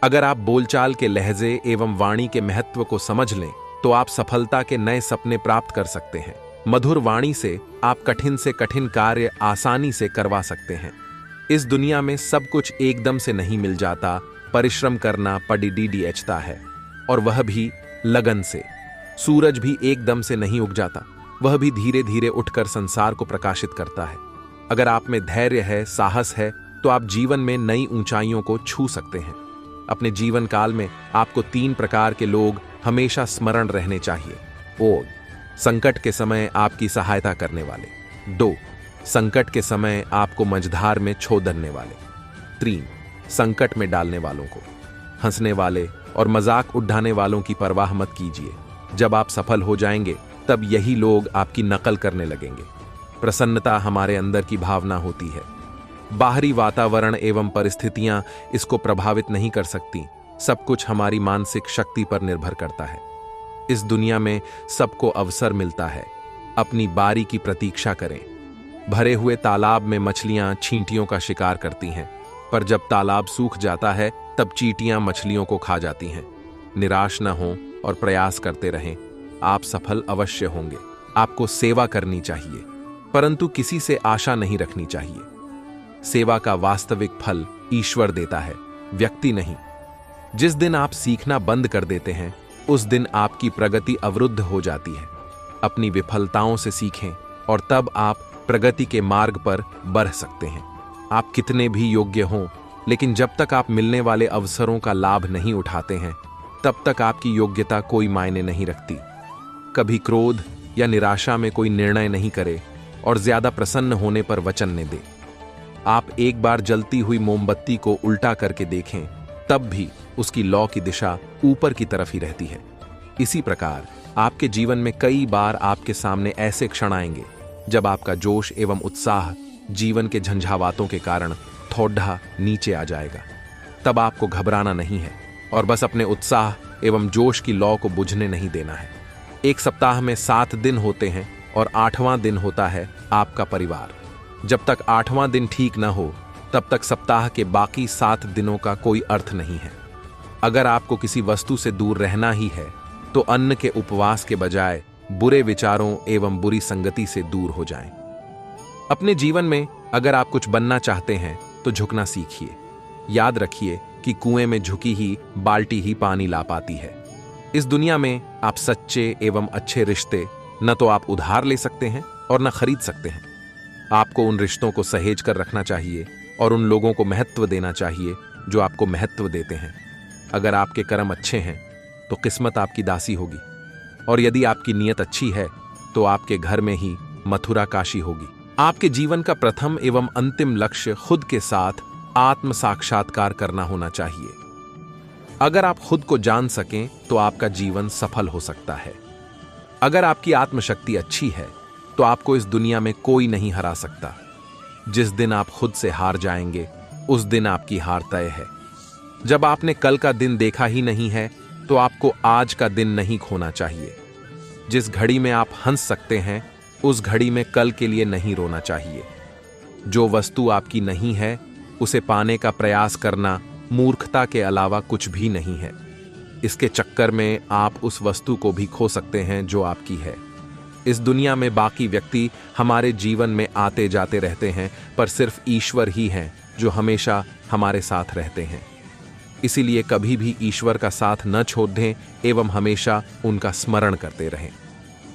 अगर आप बोलचाल के लहजे एवं वाणी के महत्व को समझ लें तो आप सफलता के नए सपने प्राप्त कर सकते हैं। मधुर वाणी से आप कठिन से कठिन कार्य आसानी से करवा सकते हैं। इस दुनिया में सब कुछ एकदम से नहीं मिल जाता, परिश्रम करना पड़ता है, और वह भी लगन से। सूरज भी एकदम से नहीं उग जाता, वह भी धीरे धीरे उठकर संसार को प्रकाशित करता है। अगर आप में धैर्य है, साहस है, तो आप जीवन में नई ऊंचाइयों को छू सकते हैं। अपने जीवन काल में आपको 3 प्रकार के लोग हमेशा स्मरण रहने चाहिए। 1. संकट के समय आपकी सहायता करने वाले। 2. संकट के समय आपको मझधार में छोड़ने वाले। 3. संकट में डालने वालों को। हंसने वाले और मजाक उड़ाने वालों की परवाह मत कीजिए। जब आप सफल हो जाएंगे तब यही लोग आपकी नकल करने लगेंगे। प्रसन्नता हमारे अंदर की भावना होती है, बाहरी वातावरण एवं परिस्थितियां इसको प्रभावित नहीं कर सकती। सब कुछ हमारी मानसिक शक्ति पर निर्भर करता है। इस दुनिया में सबको अवसर मिलता है, अपनी बारी की प्रतीक्षा करें। भरे हुए तालाब में मछलियां चींटियों का शिकार करती हैं, पर जब तालाब सूख जाता है तब चींटियां मछलियों को खा जाती हैं। निराश न हों और प्रयास करते रहें, आप सफल अवश्य होंगे। आपको सेवा करनी चाहिए, परंतु किसी से आशा नहीं रखनी चाहिए। सेवा का वास्तविक फल ईश्वर देता है, व्यक्ति नहीं। जिस दिन आप सीखना बंद कर देते हैं उस दिन आपकी प्रगति अवरुद्ध हो जाती है। अपनी विफलताओं से सीखें और तब आप प्रगति के मार्ग पर बढ़ सकते हैं। आप कितने भी योग्य हों, लेकिन जब तक आप मिलने वाले अवसरों का लाभ नहीं उठाते हैं तब तक आपकी योग्यता कोई मायने नहीं रखती। कभी क्रोध या निराशा में कोई निर्णय नहीं करे और ज्यादा प्रसन्न होने पर वचन न दे। आप एक बार जलती हुई मोमबत्ती को उल्टा करके देखें, तब भी उसकी लौ की दिशा ऊपर की तरफ ही रहती है। इसी प्रकार आपके जीवन में कई बार आपके सामने ऐसे क्षण आएंगे जब आपका जोश एवं उत्साह जीवन के झंझावातों के कारण थोड़ा नीचे आ जाएगा। तब आपको घबराना नहीं है और बस अपने उत्साह एवं जोश की लौ को बुझने नहीं देना है। एक सप्ताह में 7 दिन होते हैं और 8वां दिन होता है आपका परिवार। जब तक 8वां दिन ठीक न हो तब तक सप्ताह के बाकी 7 दिनों का कोई अर्थ नहीं है। अगर आपको किसी वस्तु से दूर रहना ही है तो अन्न के उपवास के बजाय बुरे विचारों एवं बुरी संगति से दूर हो जाएं। अपने जीवन में अगर आप कुछ बनना चाहते हैं तो झुकना सीखिए। याद रखिए कि कुएं में झुकी ही बाल्टी ही पानी ला पाती है। इस दुनिया में आप सच्चे एवं अच्छे रिश्ते न तो आप उधार ले सकते हैं और न खरीद सकते हैं। आपको उन रिश्तों को सहेज कर रखना चाहिए और उन लोगों को महत्व देना चाहिए जो आपको महत्व देते हैं। अगर आपके कर्म अच्छे हैं तो किस्मत आपकी दासी होगी, और यदि आपकी नीयत अच्छी है तो आपके घर में ही मथुरा काशी होगी। आपके जीवन का प्रथम एवं अंतिम लक्ष्य खुद के साथ आत्म साक्षात्कार करना होना चाहिए। अगर आप खुद को जान सकें तो आपका जीवन सफल हो सकता है। अगर आपकी आत्मशक्ति अच्छी है तो आपको इस दुनिया में कोई नहीं हरा सकता। जिस दिन आप खुद से हार जाएंगे उस दिन आपकी हार तय है। जब आपने कल का दिन देखा ही नहीं है तो आपको आज का दिन नहीं खोना चाहिए। जिस घड़ी में आप हंस सकते हैं उस घड़ी में कल के लिए नहीं रोना चाहिए। जो वस्तु आपकी नहीं है उसे पाने का प्रयास करना मूर्खता के अलावा कुछ भी नहीं है। इसके चक्कर में आप उस वस्तु को भी खो सकते हैं जो आपकी है। इस दुनिया में बाकी व्यक्ति हमारे जीवन में आते जाते रहते हैं, पर सिर्फ ईश्वर ही हैं जो हमेशा हमारे साथ रहते हैं। इसीलिए कभी भी ईश्वर का साथ न छोड़ दें एवं हमेशा उनका स्मरण करते रहें।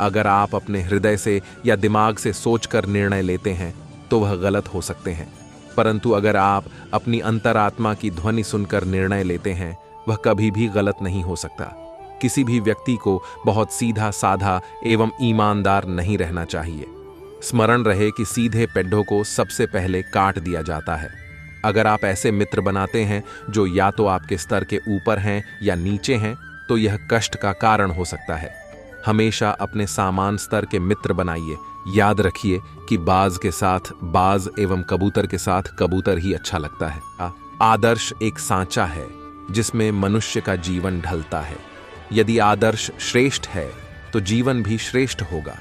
अगर आप अपने हृदय से या दिमाग से सोचकर निर्णय लेते हैं तो वह गलत हो सकते हैं, परंतु अगर आप अपनी अंतरात्मा की ध्वनि सुनकर निर्णय लेते हैं वह कभी भी गलत नहीं हो सकता। किसी भी व्यक्ति को बहुत सीधा साधा एवं ईमानदार नहीं रहना चाहिए। स्मरण रहे कि सीधे पेड्ढों को सबसे पहले काट दिया जाता है। अगर आप ऐसे मित्र बनाते हैं जो या तो आपके स्तर के ऊपर हैं या नीचे हैं तो यह कष्ट का कारण हो सकता है। हमेशा अपने सामान स्तर के मित्र बनाइए। याद रखिए कि बाज के साथ बाज एवं कबूतर के साथ कबूतर ही अच्छा लगता है। आदर्श एक सांचा है जिसमें मनुष्य का जीवन ढलता है। यदि आदर्श श्रेष्ठ है तो जीवन भी श्रेष्ठ होगा।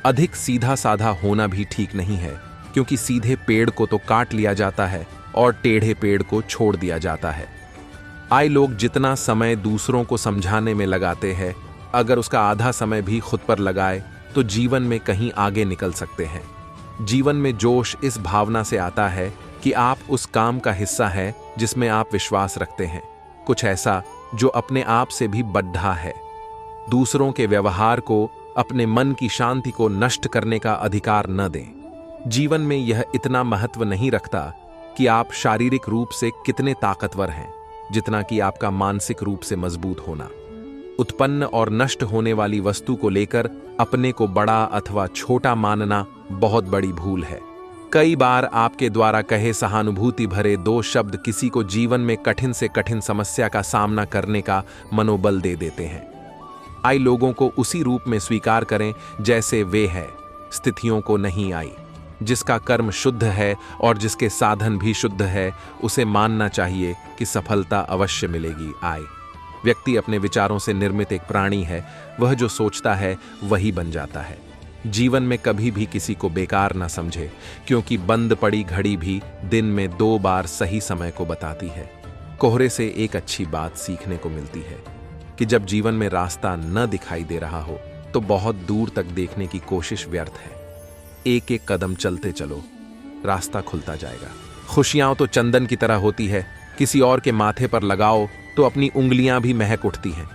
अधिक सीधा साधा होना भी ठीक नहीं है, क्योंकि सीधे पेड़ को तो काट लिया जाता है और टेढ़े पेड़ को छोड़ दिया जाता है। आए लोग जितना समय दूसरों को समझाने में लगाते हैं, अगर उसका आधा समय भी खुद पर लगाए तो जीवन में कहीं आगे निकल सकते हैं। जीवन में जोश इस भावना से आता है कि आप उस काम का हिस्सा हैं जिसमें आप विश्वास रखते हैं, कुछ ऐसा जो अपने आप से भी बढ़ा है। दूसरों के व्यवहार को, अपने मन की शांति को नष्ट करने का अधिकार न दें। जीवन में यह इतना महत्व नहीं रखता कि आप शारीरिक रूप से कितने ताकतवर हैं, जितना कि आपका मानसिक रूप से मजबूत होना। उत्पन्न और नष्ट होने वाली वस्तु को लेकर अपने को बड़ा अथवा छोटा मानना बहुत बड़ी भूल है। कई बार आपके द्वारा कहे सहानुभूति भरे 2 शब्द किसी को जीवन में कठिन से कठिन समस्या का सामना करने का मनोबल दे देते हैं। आई लोगों को उसी रूप में स्वीकार करें जैसे वे हैं, स्थितियों को नहीं आई। जिसका कर्म शुद्ध है और जिसके साधन भी शुद्ध है, उसे मानना चाहिए कि सफलता अवश्य मिलेगी। आए व्यक्ति अपने विचारों से निर्मित एक प्राणी है, वह जो सोचता है वही बन जाता है। जीवन में कभी भी किसी को बेकार ना समझे, क्योंकि बंद पड़ी घड़ी भी दिन में 2 बार सही समय को बताती है। कोहरे से एक अच्छी बात सीखने को मिलती है कि जब जीवन में रास्ता न दिखाई दे रहा हो तो बहुत दूर तक देखने की कोशिश व्यर्थ है। एक एक कदम चलते चलो, रास्ता खुलता जाएगा। खुशियां तो चंदन की तरह होती है, किसी और के माथे पर लगाओ तो अपनी उंगलियां भी महक उठती हैं।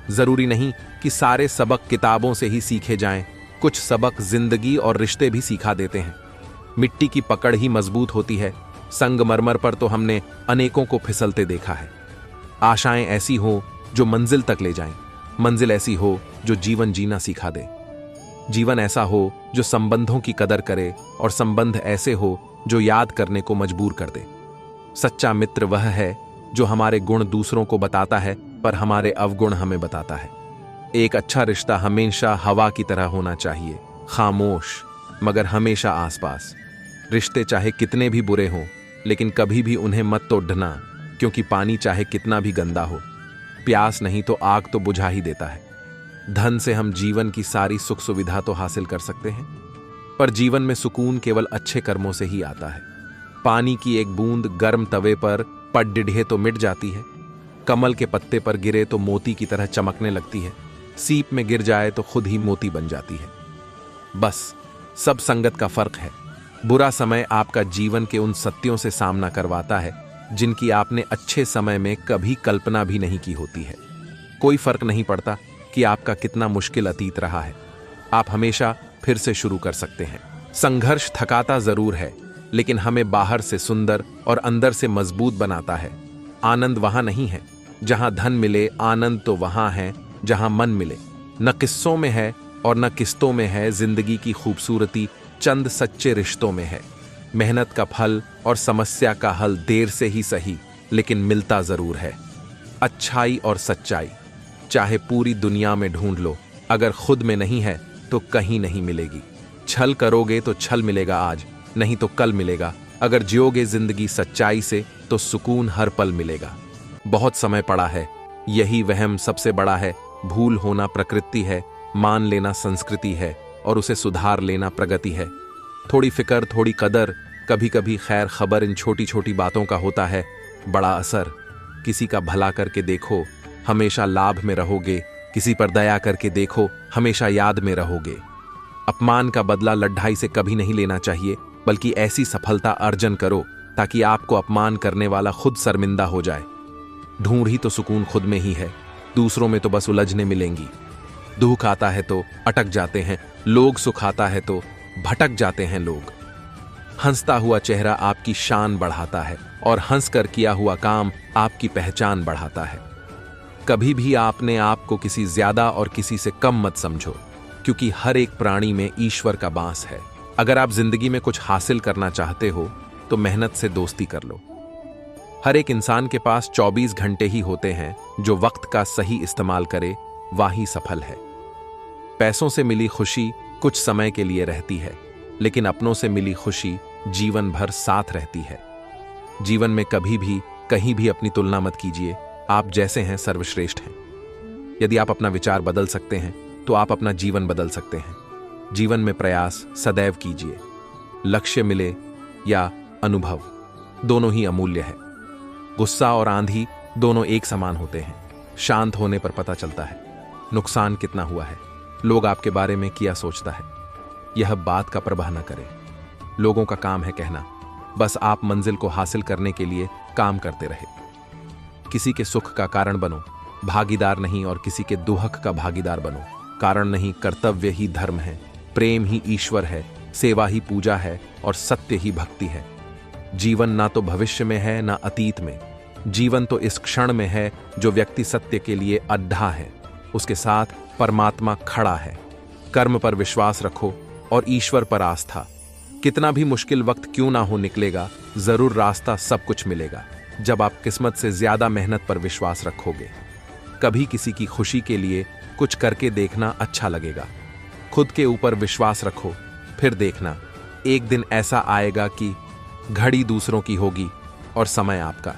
जरूरी नहीं कि सारे सबक किताबों से ही सीखे जाएं, कुछ सबक जिंदगी और रिश्ते भी सिखा देते हैं। मिट्टी की पकड़ ही मजबूत होती है, संगमरमर पर तो हमने अनेकों को फिसलते देखा है। आशाएं ऐसी हो जो मंजिल तक ले जाएं, मंजिल ऐसी हो जो जीवन जीना सिखा दे। जीवन ऐसा हो जो संबंधों की कदर करे और संबंध ऐसे हो जो याद करने को मजबूर कर दे। सच्चा मित्र वह है जो हमारे गुण दूसरों को बताता है पर हमारे अवगुण हमें बताता है। एक अच्छा रिश्ता हमेशा हवा की तरह होना चाहिए, खामोश मगर हमेशा आसपास। रिश्ते चाहे कितने भी बुरे हों, लेकिन कभी भी उन्हें मत तोड़ना, क्योंकि पानी चाहे कितना भी गंदा हो, प्यास नहीं तो आग तो बुझा ही देता है। धन से हम जीवन की सारी सुख सुविधा तो हासिल कर सकते हैं, पर जीवन में सुकून केवल अच्छे कर्मों से ही आता है। पानी की एक बूंद गर्म तवे पर पड़ डिढ़े तो मिट जाती है, कमल के पत्ते पर गिरे तो मोती की तरह चमकने लगती है, सीप में गिर जाए तो खुद ही मोती बन जाती है। बस सब संगत का फर्क है। बुरा समय आपका जीवन के उन सत्यों से सामना करवाता है जिनकी आपने अच्छे समय में कभी कल्पना भी नहीं की होती है। कोई फर्क नहीं पड़ता कि आपका कितना मुश्किल अतीत रहा है, आप हमेशा फिर से शुरू कर सकते हैं। संघर्ष थकाता जरूर है, लेकिन हमें बाहर से सुंदर और अंदर से मजबूत बनाता है। आनंद वहां नहीं है जहां धन मिले, आनंद तो वहां है जहां मन मिले। न किस्सों में है और न किस्तों में है, जिंदगी की खूबसूरती चंद सच्चे रिश्तों में है। मेहनत का फल और समस्या का हल देर से ही सही, लेकिन मिलता जरूर है। अच्छाई और सच्चाई चाहे पूरी दुनिया में ढूंढ लो, अगर खुद में नहीं है तो कहीं नहीं मिलेगी। छल करोगे तो छल मिलेगा आज, नहीं तो कल मिलेगा। अगर जियोगे जिंदगी सच्चाई से तो सुकून हर पल मिलेगा। बहुत समय पड़ा है, यही वहम सबसे बड़ा है। भूल होना प्रकृति है, मान लेना संस्कृति है और उसे सुधार लेना प्रगति है। थोड़ी फिक्र, थोड़ी कदर, कभी कभी खैर खबर, इन छोटी छोटी बातों का होता है बड़ा असर। किसी का भला करके देखो, हमेशा लाभ में रहोगे। किसी पर दया करके देखो, हमेशा याद में रहोगे। अपमान का बदला लड्ढाई से कभी नहीं लेना चाहिए, बल्कि ऐसी सफलता अर्जन करो ताकि आपको अपमान करने वाला खुद शर्मिंदा हो जाए। ढूंढ ही तो सुकून खुद में ही है, दूसरों में तो बस उलझने मिलेंगी। दुख आता है तो अटक जाते हैं लोग, सुख आता है तो भटक जाते हैं लोग। हंसता हुआ चेहरा आपकी शान बढ़ाता है और हंसकर किया हुआ काम आपकी पहचान बढ़ाता है। कभी भी आपने आपको किसी ज्यादा और किसी से कम मत समझो, क्योंकि हर एक प्राणी में ईश्वर का वास है। अगर आप जिंदगी में कुछ हासिल करना चाहते हो तो मेहनत से दोस्ती कर लो। हर एक इंसान के पास 24 घंटे ही होते हैं, जो वक्त का सही इस्तेमाल करे वही सफल है। पैसों से मिली खुशी कुछ समय के लिए रहती है, लेकिन अपनों से मिली खुशी जीवन भर साथ रहती है। जीवन में कभी भी कहीं भी अपनी तुलना मत कीजिए, आप जैसे हैं सर्वश्रेष्ठ हैं। यदि आप अपना विचार बदल सकते हैं तो आप अपना जीवन बदल सकते हैं। जीवन में प्रयास सदैव कीजिए, लक्ष्य मिले या अनुभव, दोनों ही अमूल्य है। गुस्सा और आंधी दोनों एक समान होते हैं। शांत होने पर पता चलता है नुकसान कितना हुआ है, लोग आपके बारे में क्या सोचता है। यह बात का प्रवाह न करें। लोगों का काम है कहना, बस आप मंजिल को हासिल करने के लिए काम करते रहे। किसी के सुख का कारण बनो, भागीदार नहीं, और किसी के दुख का भागीदार बनो। कारण नहीं, कर्तव्य ही धर्म है, प्रेम ही ईश्वर है, सेवा ही पूजा है और सत्य ही भक्ति है। जीवन ना तो भविष्य में है ना अतीत में, जीवन तो इस क्षण में है। जो व्यक्ति सत्य के लिए अड्ढा है उसके साथ परमात्मा खड़ा है। कर्म पर विश्वास रखो और ईश्वर पर आस्था। कितना भी मुश्किल वक्त क्यों ना हो निकलेगा, जरूर रास्ता सब कुछ मिलेगा जब आप किस्मत से ज्यादा मेहनत पर विश्वास रखोगे। कभी किसी की खुशी के लिए कुछ करके देखना अच्छा लगेगा। खुद के ऊपर विश्वास रखो, फिर देखना एक दिन ऐसा आएगा कि घड़ी दूसरों की होगी और समय आपका।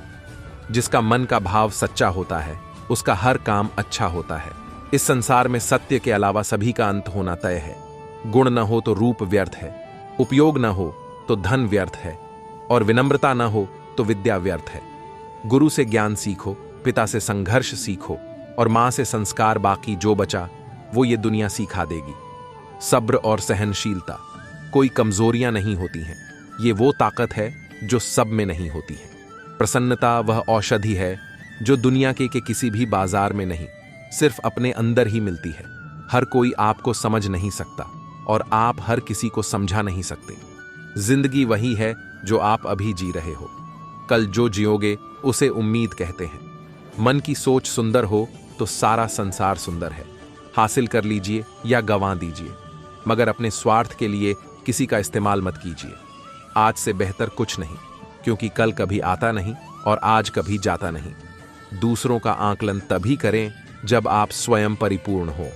जिसका मन का भाव सच्चा होता है उसका हर काम अच्छा होता है। इस संसार में सत्य के अलावा सभी का अंत होना तय है। गुण न हो तो रूप व्यर्थ है, उपयोग न हो तो धन व्यर्थ है, और विनम्रता न हो तो विद्या व्यर्थ है। गुरु से ज्ञान सीखो, पिता से संघर्ष सीखो और मां से संस्कार। बाकी जो बचा वो ये दुनिया सिखा देगी। सब्र और सहनशीलता कोई कमजोरियां नहीं होती हैं, ये वो ताकत है जो सब में नहीं होती है। प्रसन्नता वह औषधि है जो दुनिया के किसी भी बाजार में नहीं, सिर्फ अपने अंदर ही मिलती है। हर कोई आपको समझ नहीं सकता और आप हर किसी को समझा नहीं सकते। जिंदगी वही है जो आप अभी जी रहे हो। कल जो जियोगे उसे उम्मीद कहते हैं। मन की सोच सुंदर हो तो सारा संसार सुंदर है। हासिल कर लीजिए या गंवा दीजिए, मगर अपने स्वार्थ के लिए किसी का इस्तेमाल मत कीजिए। आज से बेहतर कुछ नहीं, क्योंकि कल कभी आता नहीं और आज कभी जाता नहीं। दूसरों का आकलन तभी करें जब आप स्वयं परिपूर्ण हो।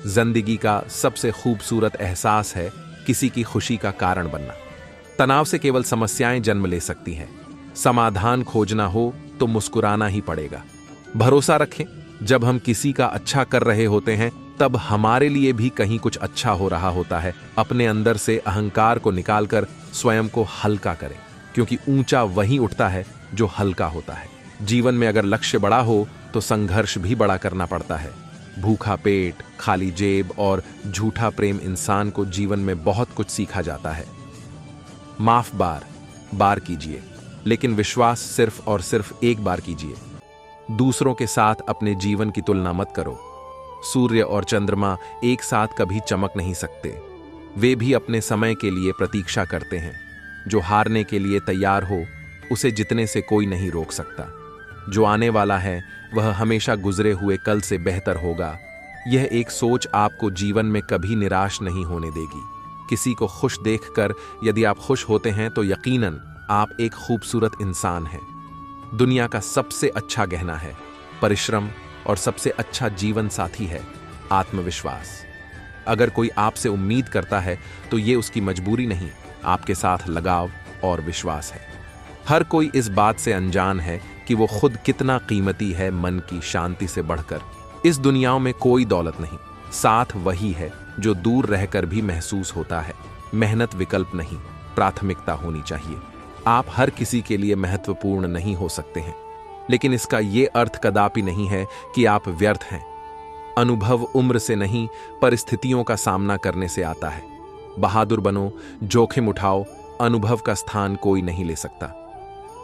जिंदगी का सबसे खूबसूरत एहसास है किसी की खुशी का कारण बनना। तनाव से केवल समस्याएं जन्म ले सकती हैं। समाधान खोजना हो तो मुस्कुराना ही पड़ेगा। भरोसा रखें, जब हम किसी का अच्छा कर रहे होते हैं तब हमारे लिए भी कहीं कुछ अच्छा हो रहा होता है। अपने अंदर से अहंकार को निकालकर स्वयं को हल्का करें, क्योंकि ऊंचा वही उठता है जो हल्का होता है। जीवन में अगर लक्ष्य बड़ा हो तो संघर्ष भी बड़ा करना पड़ता है। भूखा पेट, खाली जेब और झूठा प्रेम इंसान को जीवन में बहुत कुछ सीखा जाता है। माफ बार बार कीजिए, लेकिन विश्वास सिर्फ और सिर्फ एक बार कीजिए। दूसरों के साथ अपने जीवन की तुलना मत करो। सूर्य और चंद्रमा एक साथ कभी चमक नहीं सकते। वे भी अपने समय के लिए प्रतीक्षा करते हैं। जो हारने के लिए तैयार हो उसे जीतने से कोई नहीं रोक सकता। जो आने वाला है वह हमेशा गुजरे हुए कल से बेहतर होगा। यह एक सोच आपको जीवन में कभी निराश नहीं होने देगी। किसी को खुश देखकर यदि आप खुश होते हैं तो यकीनन आप एक खूबसूरत इंसान हैं। दुनिया का सबसे अच्छा गहना है परिश्रम, और सबसे अच्छा जीवन साथी है आत्मविश्वास। अगर कोई आपसे उम्मीद करता है तो ये उसकी मजबूरी नहीं, आपके साथ लगाव और विश्वास है। हर कोई इस बात से अनजान है कि वो खुद कितना कीमती है मन की शांति से बढ़कर। इस दुनिया में कोई दौलत नहीं, साथ वही है जो दूर रहकर भी महसूस होता है। मेहनत विकल्प नहीं, प्राथमिकता होनी चाहिए। आप हर किसी के लिए महत्वपूर्ण नहीं हो सकते हैं, लेकिन इसका ये अर्थ कदापि नहीं है कि आप व्यर्थ हैं। अनुभव उम्र से नहीं, परिस्थितियों का सामना करने से आता है। बहादुर बनो, जोखिम उठाओ, अनुभव का स्थान कोई नहीं ले सकता।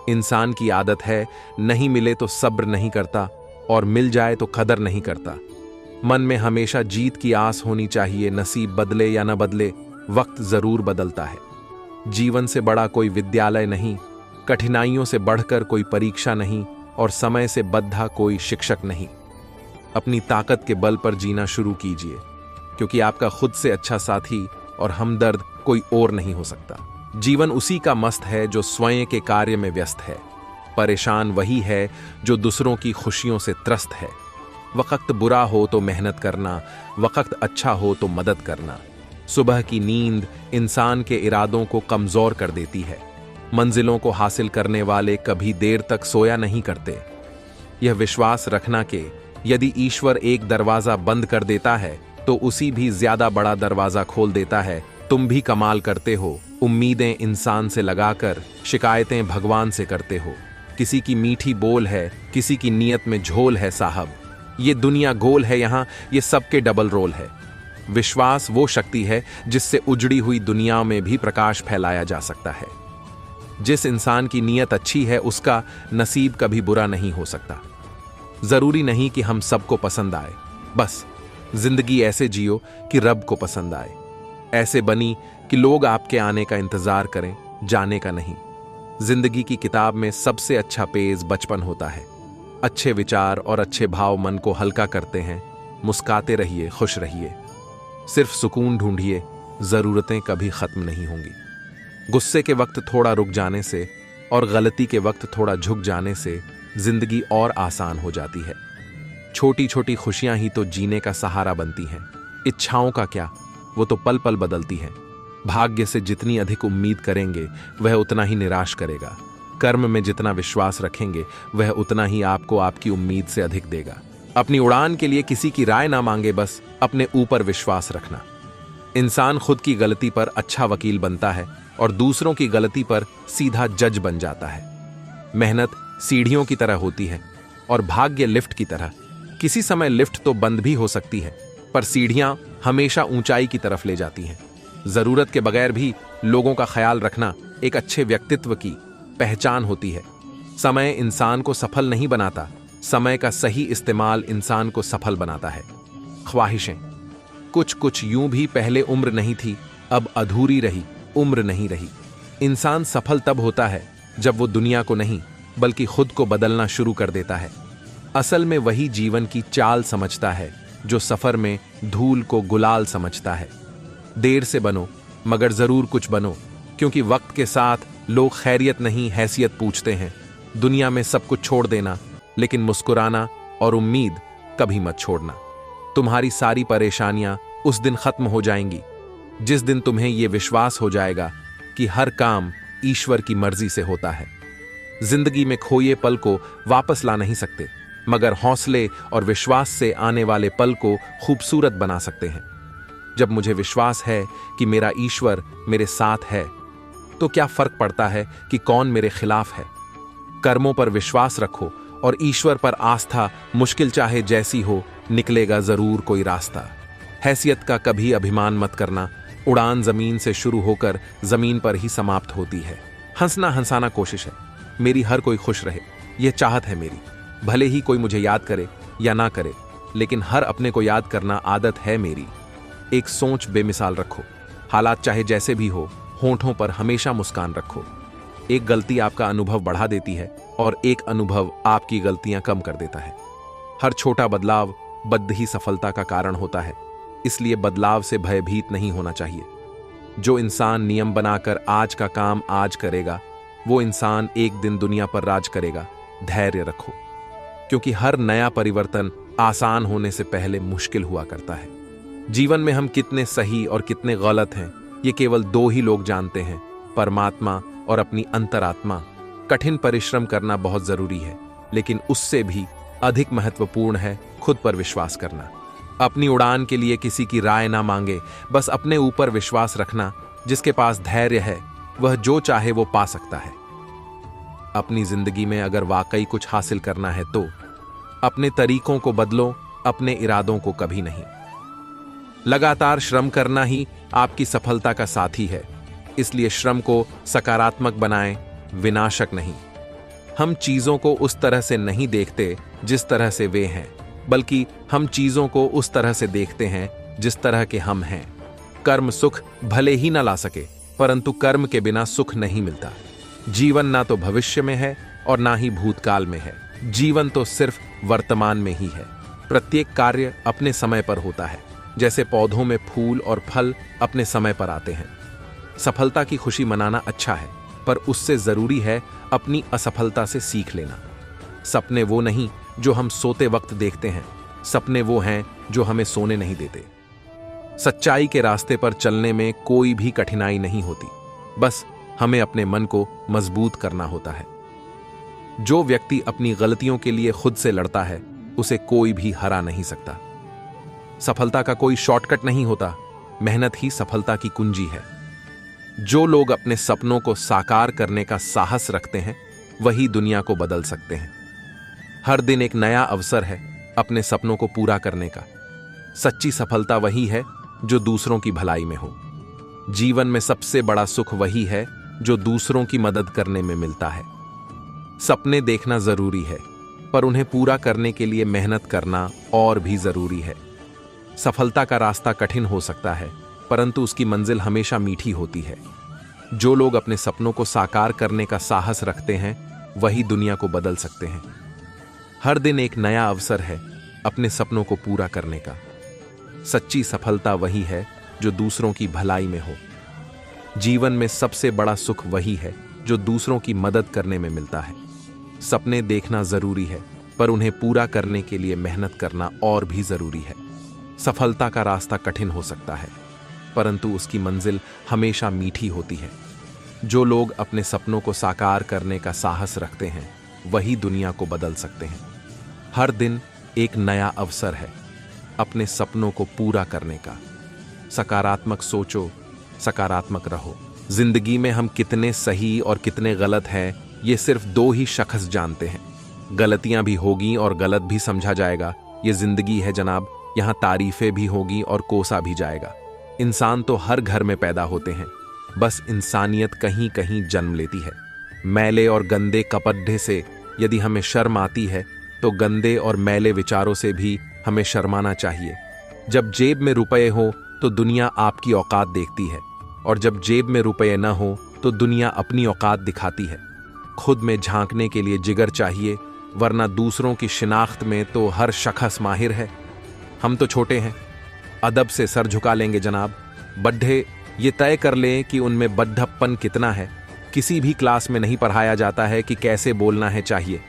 इंसान की आदत है नहीं मिले तो सब्र नहीं करता और मिल जाए तो कदर नहीं करता। मन में हमेशा जीत की आस होनी चाहिए। नसीब बदले या न बदले, वक्त जरूर बदलता है। जीवन से बड़ा कोई विद्यालय नहीं, कठिनाइयों से बढ़कर कोई परीक्षा नहीं और समय से बद्धा कोई शिक्षक नहीं। अपनी ताकत के बल पर जीना शुरू कीजिए, क्योंकि आपका खुद से अच्छा साथी और हमदर्द कोई और नहीं हो सकता। जीवन उसी का मस्त है जो स्वयं के कार्य में व्यस्त है। परेशान वही है जो दूसरों की खुशियों से त्रस्त है। वक्त बुरा हो तो मेहनत करना, वक्त अच्छा हो तो मदद करना। सुबह की नींद इंसान के इरादों को कमजोर कर देती है। मंजिलों को हासिल करने वाले कभी देर तक सोया नहीं करते। यह विश्वास रखना कि यदि ईश्वर एक दरवाजा बंद कर देता है तो उसी भी ज्यादा बड़ा दरवाजा खोल देता है। तुम भी कमाल करते हो। उम्मीदें इंसान से लगाकर शिकायतें भगवान से करते हो। किसी की मीठी बोल है, किसी की नीयत में झोल है साहब। ये दुनिया गोल है, यहाँ ये सबके डबल रोल है। विश्वास वो शक्ति है जिससे उजड़ी हुई दुनिया में भी प्रकाश फैलाया जा सकता है। जिस इंसान की नीयत अच्छी है उसका नसीब कभी बुरा नहीं हो सकता। जरूरी नहीं कि हम सबको पसंद आए, बस जिंदगी ऐसे जियो कि रब को पसंद आए। ऐसे बनी कि लोग आपके आने का इंतजार करें, जाने का नहीं। जिंदगी की किताब में सबसे अच्छा पेज बचपन होता है। अच्छे विचार और अच्छे भाव मन को हल्का करते हैं। मुस्काते रहिए, खुश रहिए, सिर्फ सुकून ढूंढिए, जरूरतें कभी खत्म नहीं होंगी। गुस्से के वक्त थोड़ा रुक जाने से और गलती के वक्त थोड़ा झुक जाने से जिंदगी और आसान हो जाती है। छोटी छोटी खुशियां ही तो जीने का सहारा बनती हैं। इच्छाओं का क्या, वो तो पल पल बदलती हैं। भाग्य से जितनी अधिक उम्मीद करेंगे वह उतना ही निराश करेगा। कर्म में जितना विश्वास रखेंगे वह उतना ही आपको आपकी उम्मीद से अधिक देगा। अपनी उड़ान के लिए किसी की राय ना मांगे, बस अपने ऊपर विश्वास रखना। इंसान खुद की गलती पर अच्छा वकील बनता है और दूसरों की गलती पर सीधा जज बन जाता है। मेहनत सीढ़ियों की तरह होती है और भाग्य लिफ्ट की तरह। किसी समय लिफ्ट तो बंद भी हो सकती है, पर सीढ़ियां हमेशा ऊंचाई की तरफ ले जाती हैं। जरूरत के बगैर भी लोगों का ख्याल रखना एक अच्छे व्यक्तित्व की पहचान होती है। समय इंसान को सफल नहीं बनाता, समय का सही इस्तेमाल इंसान को सफल बनाता है। ख्वाहिशें कुछ कुछ यूं भी पहले उम्र नहीं थी, अब अधूरी रही उम्र नहीं रही। इंसान सफल तब होता है जब वो दुनिया को नहीं बल्कि खुद को बदलना शुरू कर देता है। असल में वही जीवन की चाल समझता है जो सफर में धूल को गुलाल समझता है। देर से बनो मगर जरूर कुछ बनो, क्योंकि वक्त के साथ लोग खैरियत नहीं हैसियत पूछते हैं। दुनिया में सब कुछ छोड़ देना, लेकिन मुस्कुराना और उम्मीद कभी मत छोड़ना। तुम्हारी सारी परेशानियां उस दिन खत्म हो जाएंगी जिस दिन तुम्हें यह विश्वास हो जाएगा कि हर काम ईश्वर की मर्जी से होता है। जिंदगी में खोए पल को वापस ला नहीं सकते, मगर हौसले और विश्वास से आने वाले पल को खूबसूरत बना सकते हैं। जब मुझे विश्वास है कि मेरा ईश्वर मेरे साथ है, तो क्या फर्क पड़ता है कि कौन मेरे खिलाफ है। कर्मों पर विश्वास रखो और ईश्वर पर आस्था, मुश्किल चाहे जैसी हो, निकलेगा जरूर कोई रास्ता। हैसियत का कभी अभिमान मत करना। उड़ान जमीन से शुरू होकर जमीन पर ही समाप्त होती है। हंसना हंसाना कोशिश है, मेरी हर कोई खुश रहे, यह चाहत है मेरी। भले ही कोई मुझे याद करे या ना करे, लेकिन हर अपने को याद करना आदत है मेरी। एक सोच बेमिसाल रखो, हालात चाहे जैसे भी हो, होंठों पर हमेशा मुस्कान रखो। एक गलती आपका अनुभव बढ़ा देती है और एक अनुभव आपकी गलतियां कम कर देता है। हर छोटा बदलाव बद्ध ही सफलता का कारण होता है, इसलिए बदलाव से भयभीत नहीं होना चाहिए। जो इंसान नियम बनाकर आज का काम आज करेगा, वो इंसान एक दिन दुनिया पर राज करेगा। धैर्य रखो, क्योंकि हर नया परिवर्तन आसान होने से पहले मुश्किल हुआ करता है। जीवन में हम कितने सही और कितने गलत हैं, ये केवल दो ही लोग जानते हैं, परमात्मा और अपनी अंतरात्मा। कठिन परिश्रम करना बहुत जरूरी है, लेकिन उससे भी अधिक महत्वपूर्ण है खुद पर विश्वास करना। अपनी उड़ान के लिए किसी की राय ना मांगे, बस अपने ऊपर विश्वास रखना। जिसके पास धैर्य है वह जो चाहे वो पा सकता है। अपनी जिंदगी में अगर वाकई कुछ हासिल करना है तो अपने तरीकों को बदलो, अपने इरादों को कभी नहीं। लगातार श्रम करना ही आपकी सफलता का साथी है, इसलिए श्रम को सकारात्मक बनाएं, विनाशक नहीं। हम चीजों को उस तरह से नहीं देखते जिस तरह से वे हैं, बल्कि हम चीजों को उस तरह से देखते हैं जिस तरह के हम हैं। कर्म सुख भले ही ना ला सके, परंतु कर्म के बिना सुख नहीं मिलता। जीवन ना तो भविष्य में है और ना ही भूतकाल में है, जीवन तो सिर्फ वर्तमान में ही है। प्रत्येक कार्य अपने समय पर होता है, जैसे पौधों में फूल और फल अपने समय पर आते हैं। सफलता की खुशी मनाना अच्छा है, पर उससे जरूरी है अपनी असफलता से सीख लेना। सपने वो नहीं जो हम सोते वक्त देखते हैं, सपने वो हैं जो हमें सोने नहीं देते। सच्चाई के रास्ते पर चलने में कोई भी कठिनाई नहीं होती, बस हमें अपने मन को मजबूत करना होता है। जो व्यक्ति अपनी गलतियों के लिए खुद से लड़ता है, उसे कोई भी हरा नहीं सकता। सफलता का कोई शॉर्टकट नहीं होता, मेहनत ही सफलता की कुंजी है। जो लोग अपने सपनों को साकार करने का साहस रखते हैं, वही दुनिया को बदल सकते हैं। हर दिन एक नया अवसर है अपने सपनों को पूरा करने का। सच्ची सफलता वही है जो दूसरों की भलाई में हो। जीवन में सबसे बड़ा सुख वही है जो दूसरों की मदद करने में मिलता है। सपने देखना जरूरी है, पर उन्हें पूरा करने के लिए मेहनत करना और भी जरूरी है। सफलता का रास्ता कठिन हो सकता है, परंतु उसकी मंजिल हमेशा मीठी होती है। जो लोग अपने सपनों को साकार करने का साहस रखते हैं, वही दुनिया को बदल सकते हैं। हर दिन एक नया अवसर है अपने सपनों को पूरा करने का। सच्ची सफलता वही है जो दूसरों की भलाई में हो। जीवन में सबसे बड़ा सुख वही है जो दूसरों की मदद करने में मिलता है। सपने देखना जरूरी है, पर उन्हें पूरा करने के लिए मेहनत करना और भी जरूरी है। सफलता का रास्ता कठिन हो सकता है, परंतु उसकी मंजिल हमेशा मीठी होती है। जो लोग अपने सपनों को साकार करने का साहस रखते हैं, वही दुनिया को बदल सकते हैं। हर दिन एक नया अवसर है अपने सपनों को पूरा करने का। सकारात्मक सोचो, सकारात्मक रहो। जिंदगी में हम कितने सही और कितने गलत हैं, ये सिर्फ दो ही शख्स जानते हैं। गलतियां भी होगी और गलत भी समझा जाएगा। ये जिंदगी है जनाब, यहाँ तारीफें भी होगी और कोसा भी जाएगा। इंसान तो हर घर में पैदा होते हैं, बस इंसानियत कहीं कहीं जन्म लेती है। मैले और गंदे कपड़े से यदि हमें शर्म आती है, तो गंदे और मैले विचारों से भी हमें शर्माना चाहिए। जब जेब में रुपए हो तो दुनिया आपकी औकात देखती है, और जब जेब में रुपए न हो तो दुनिया अपनी औकात दिखाती है। खुद में झांकने के लिए जिगर चाहिए, वरना दूसरों की शिनाख्त में तो हर शख्स माहिर है। हम तो छोटे हैं, अदब से सर झुका लेंगे जनाब। बड्ढे ये तय कर लें कि उनमें बड्ढप्पन कितना है। किसी भी क्लास में नहीं पढ़ाया जाता है कि कैसे बोलना है चाहिए,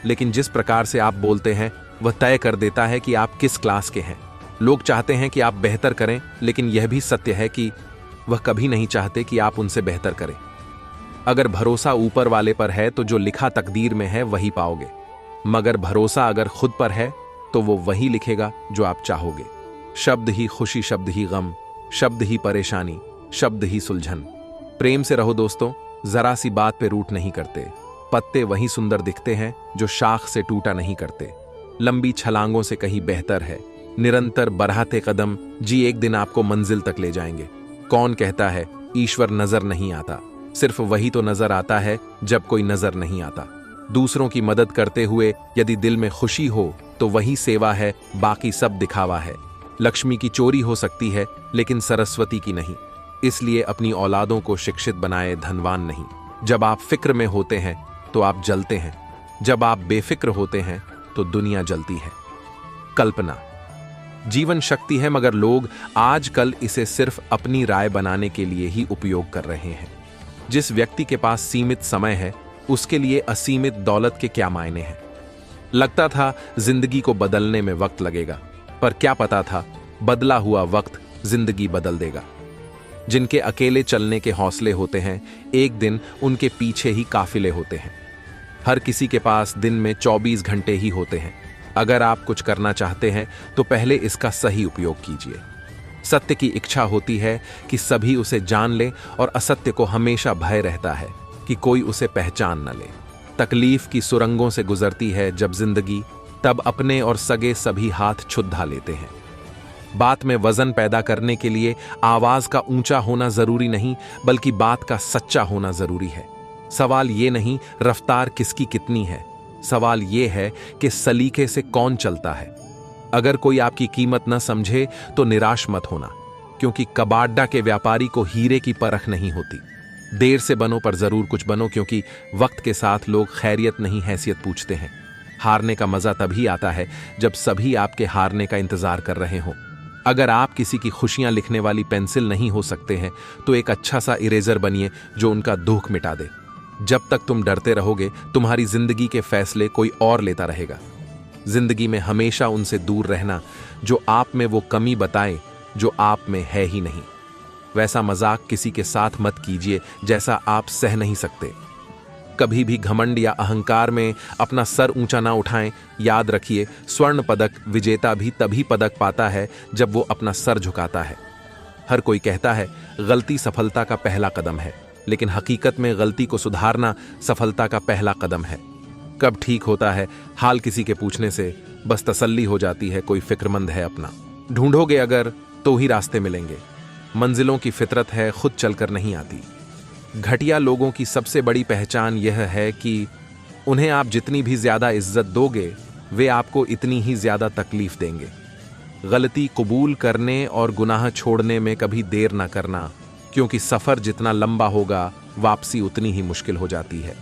लेकिन जिस प्रकार से आप बोलते हैं वह तय कर देता है कि आप किस क्लास के हैं। लोग चाहते हैं कि आप बेहतर करें, लेकिन यह भी सत्य है कि वह कभी नहीं चाहते कि आप उनसे बेहतर करें। अगर भरोसा ऊपर वाले पर है तो जो लिखा तकदीर में है वही पाओगे, मगर भरोसा अगर खुद पर है तो वो वही लिखेगा जो आप चाहोगे। शब्द ही खुशी, शब्द ही गम, शब्द ही परेशानी, शब्द ही सुलझन। प्रेम से रहो दोस्तों, जरा सी बात पे रूठ नहीं करते। पत्ते वही सुंदर दिखते हैं जो शाख से टूटा नहीं करते। लंबी छलांगों से कहीं बेहतर है निरंतर बढ़ाते कदम, जी एक दिन आपको मंजिल तक ले जाएंगे। कौन कहता है ईश्वर नजर नहीं आता? सिर्फ वही तो नजर आता है जब कोई नजर नहीं आता। दूसरों की मदद करते हुए यदि दिल में खुशी हो तो वही सेवा है, बाकी सब दिखावा है। लक्ष्मी की चोरी हो सकती है, लेकिन सरस्वती की नहीं। इसलिए अपनी औलादों को शिक्षित बनाए, धनवान नहीं। जब आप फिक्र में होते हैं तो आप जलते हैं, जब आप बेफिक्र होते हैं तो दुनिया जलती है। कल्पना जीवन शक्ति है, मगर लोग आजकल इसे सिर्फ अपनी राय बनाने के लिए ही उपयोग कर रहे हैं। जिस व्यक्ति के पास सीमित समय है, उसके लिए असीमित दौलत के क्या मायने हैं। लगता था जिंदगी को बदलने में वक्त लगेगा, पर क्या पता था बदला हुआ वक्त जिंदगी बदल देगा। जिनके अकेले चलने के हौसले होते हैं, एक दिन उनके पीछे ही काफिले होते हैं। हर किसी के पास दिन में 24 घंटे ही होते हैं। अगर आप कुछ करना चाहते हैं तो पहले इसका सही उपयोग कीजिए। सत्य की इच्छा होती है कि सभी उसे जान लें, और असत्य को हमेशा भय रहता है कि कोई उसे पहचान न ले। तकलीफ की सुरंगों से गुजरती है जब जिंदगी, तब अपने और सगे सभी हाथ छुद्धा लेते हैं। बात में वजन पैदा करने के लिए आवाज का ऊंचा होना जरूरी नहीं, बल्कि बात का सच्चा होना जरूरी है। सवाल ये नहीं रफ्तार किसकी कितनी है, सवाल ये है कि सलीके से कौन चलता है। अगर कोई आपकी कीमत न समझे तो निराश मत होना, क्योंकि कबाड्डा के व्यापारी को हीरे की परख नहीं होती। देर से बनो पर जरूर कुछ बनो, क्योंकि वक्त के साथ लोग खैरियत नहीं हैसियत पूछते हैं। हारने का मजा तभी आता है जब सभी आपके हारने का इंतजार कर रहे हों। अगर आप किसी की खुशियां लिखने वाली पेंसिल नहीं हो सकते हैं, तो एक अच्छा सा इरेजर बनिए जो उनका दुख मिटा दे। जब तक तुम डरते रहोगे, तुम्हारी जिंदगी के फैसले कोई और लेता रहेगा। जिंदगी में हमेशा उनसे दूर रहना जो आप में वो कमी बताएं जो आप में है ही नहीं। वैसा मजाक किसी के साथ मत कीजिए जैसा आप सह नहीं सकते। कभी भी घमंड या अहंकार में अपना सर ऊंचा ना उठाएं। याद रखिए, स्वर्ण पदक विजेता भी तभी पदक पाता है जब वो अपना सर झुकाता है। हर कोई कहता है गलती सफलता का पहला कदम है, लेकिन हकीकत में गलती को सुधारना सफलता का पहला कदम है। कब ठीक होता है, हाल किसी के पूछने से बस तसल्ली हो जाती है, कोई फिक्रमंद है अपना। ढूंढोगे अगर तो ही रास्ते मिलेंगे। मंजिलों की फितरत है, खुद चलकर नहीं आती। घटिया लोगों की सबसे बड़ी पहचान यह है कि उन्हें आप जितनी भी ज्यादा इज्जत दोगे, वे आपको इतनी ही ज्यादा तकलीफ देंगे। गलती कबूल करने और गुनाह छोड़ने में कभी देर ना करना, क्योंकि सफर जितना लंबा होगा, वापसी उतनी ही मुश्किल हो जाती है।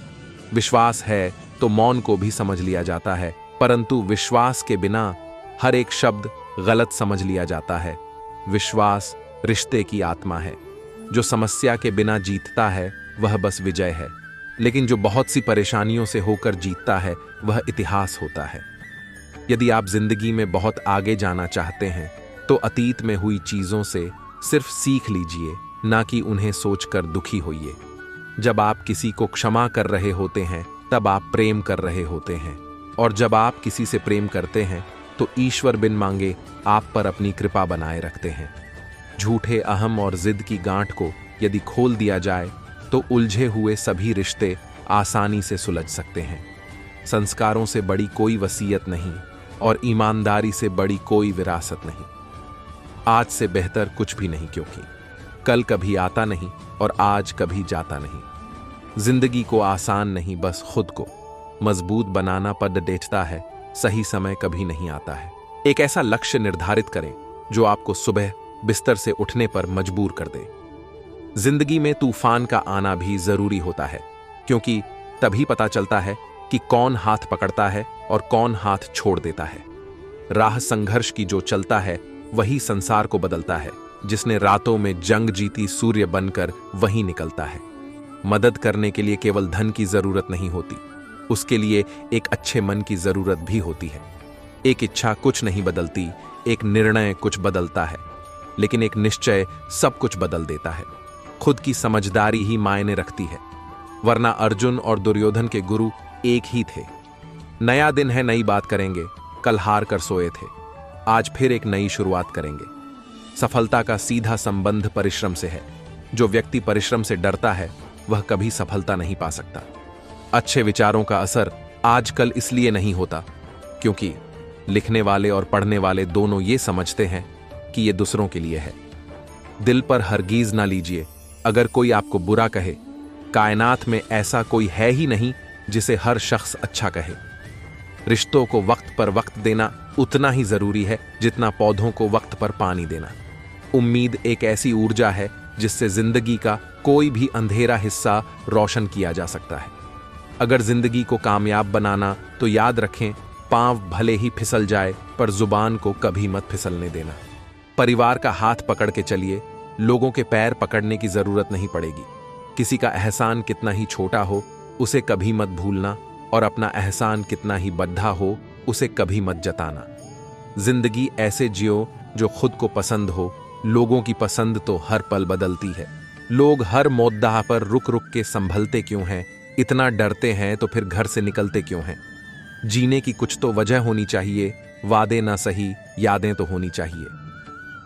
विश्वास है तो मौन को भी समझ लिया जाता है, परंतु विश्वास के बिना हर एक शब्द गलत समझ लिया जाता है। विश्वास रिश्ते की आत्मा है। जो समस्या के बिना जीतता है वह बस विजय है, लेकिन जो बहुत सी परेशानियों से होकर जीतता है वह इतिहास होता है। यदि आप जिंदगी में बहुत आगे जाना चाहते हैं तो अतीत में हुई चीजों से सिर्फ सीख लीजिए, ना कि उन्हें सोचकर दुखी होइए। जब आप किसी को क्षमा कर रहे होते हैं तब आप प्रेम कर रहे होते हैं, और जब आप किसी से प्रेम करते हैं तो ईश्वर बिन मांगे आप पर अपनी कृपा बनाए रखते हैं। झूठे अहम और जिद की गांठ को यदि खोल दिया जाए तो उलझे हुए सभी रिश्ते आसानी से सुलझ सकते हैं। संस्कारों से बड़ी कोई वसीयत नहीं और ईमानदारी से बड़ी कोई विरासत नहीं। आज से बेहतर कुछ भी नहीं, क्योंकि कल कभी आता नहीं और आज कभी जाता नहीं। जिंदगी को आसान नहीं, बस खुद को मजबूत बनाना पद डेठता है। सही समय कभी नहीं आता है। एक ऐसा लक्ष्य निर्धारित करें जो आपको सुबह बिस्तर से उठने पर मजबूर कर दे। जिंदगी में तूफान का आना भी जरूरी होता है, क्योंकि तभी पता चलता है कि कौन हाथ पकड़ता है और कौन हाथ छोड़ देता है। राह संघर्ष की जो चलता है वही संसार को बदलता है। जिसने रातों में जंग जीती सूर्य बनकर वही निकलता है। मदद करने के लिए केवल धन की जरूरत नहीं होती, उसके लिए एक अच्छे मन की जरूरत भी होती है। एक इच्छा कुछ नहीं बदलती, एक निर्णय कुछ बदलता है, लेकिन एक निश्चय सब कुछ बदल देता है। खुद की समझदारी ही मायने रखती है, वरना अर्जुन और दुर्योधन के गुरु एक ही थे। नया दिन है, नई बात करेंगे। कल हार कर सोए थे, आज फिर एक नई शुरुआत करेंगे। सफलता का सीधा संबंध परिश्रम से है। जो व्यक्ति परिश्रम से डरता है वह कभी सफलता नहीं पा सकता। अच्छे विचारों का असर आजकल इसलिए नहीं होता क्योंकि लिखने वाले और पढ़ने वाले दोनों ये समझते हैं कि ये दूसरों के लिए है। दिल पर हरगिज ना लीजिए अगर कोई आपको बुरा कहे। कायनात में ऐसा कोई है ही नहीं जिसे हर शख्स अच्छा कहे। रिश्तों को वक्त पर वक्त देना उतना ही जरूरी है जितना पौधों को वक्त पर पानी देना। उम्मीद एक ऐसी ऊर्जा है जिससे जिंदगी का कोई भी अंधेरा हिस्सा रोशन किया जा सकता है। अगर जिंदगी को कामयाब बनाना तो याद रखें, पांव भले ही फिसल जाए पर जुबान को कभी मत फिसलने देना। परिवार का हाथ पकड़ के चलिए, लोगों के पैर पकड़ने की जरूरत नहीं पड़ेगी। किसी का एहसान कितना ही छोटा हो उसे कभी मत भूलना, और अपना एहसान कितना ही बद्धा हो उसे कभी मत जताना। जिंदगी ऐसे जियो जो खुद को पसंद हो। लोगों की पसंद तो हर पल बदलती है। लोग हर मोद्दा पर रुक रुक के संभलते क्यों हैं? इतना डरते हैं तो फिर घर से निकलते क्यों हैं? जीने की कुछ तो वजह होनी चाहिए। वादे ना सही, यादें तो होनी चाहिए।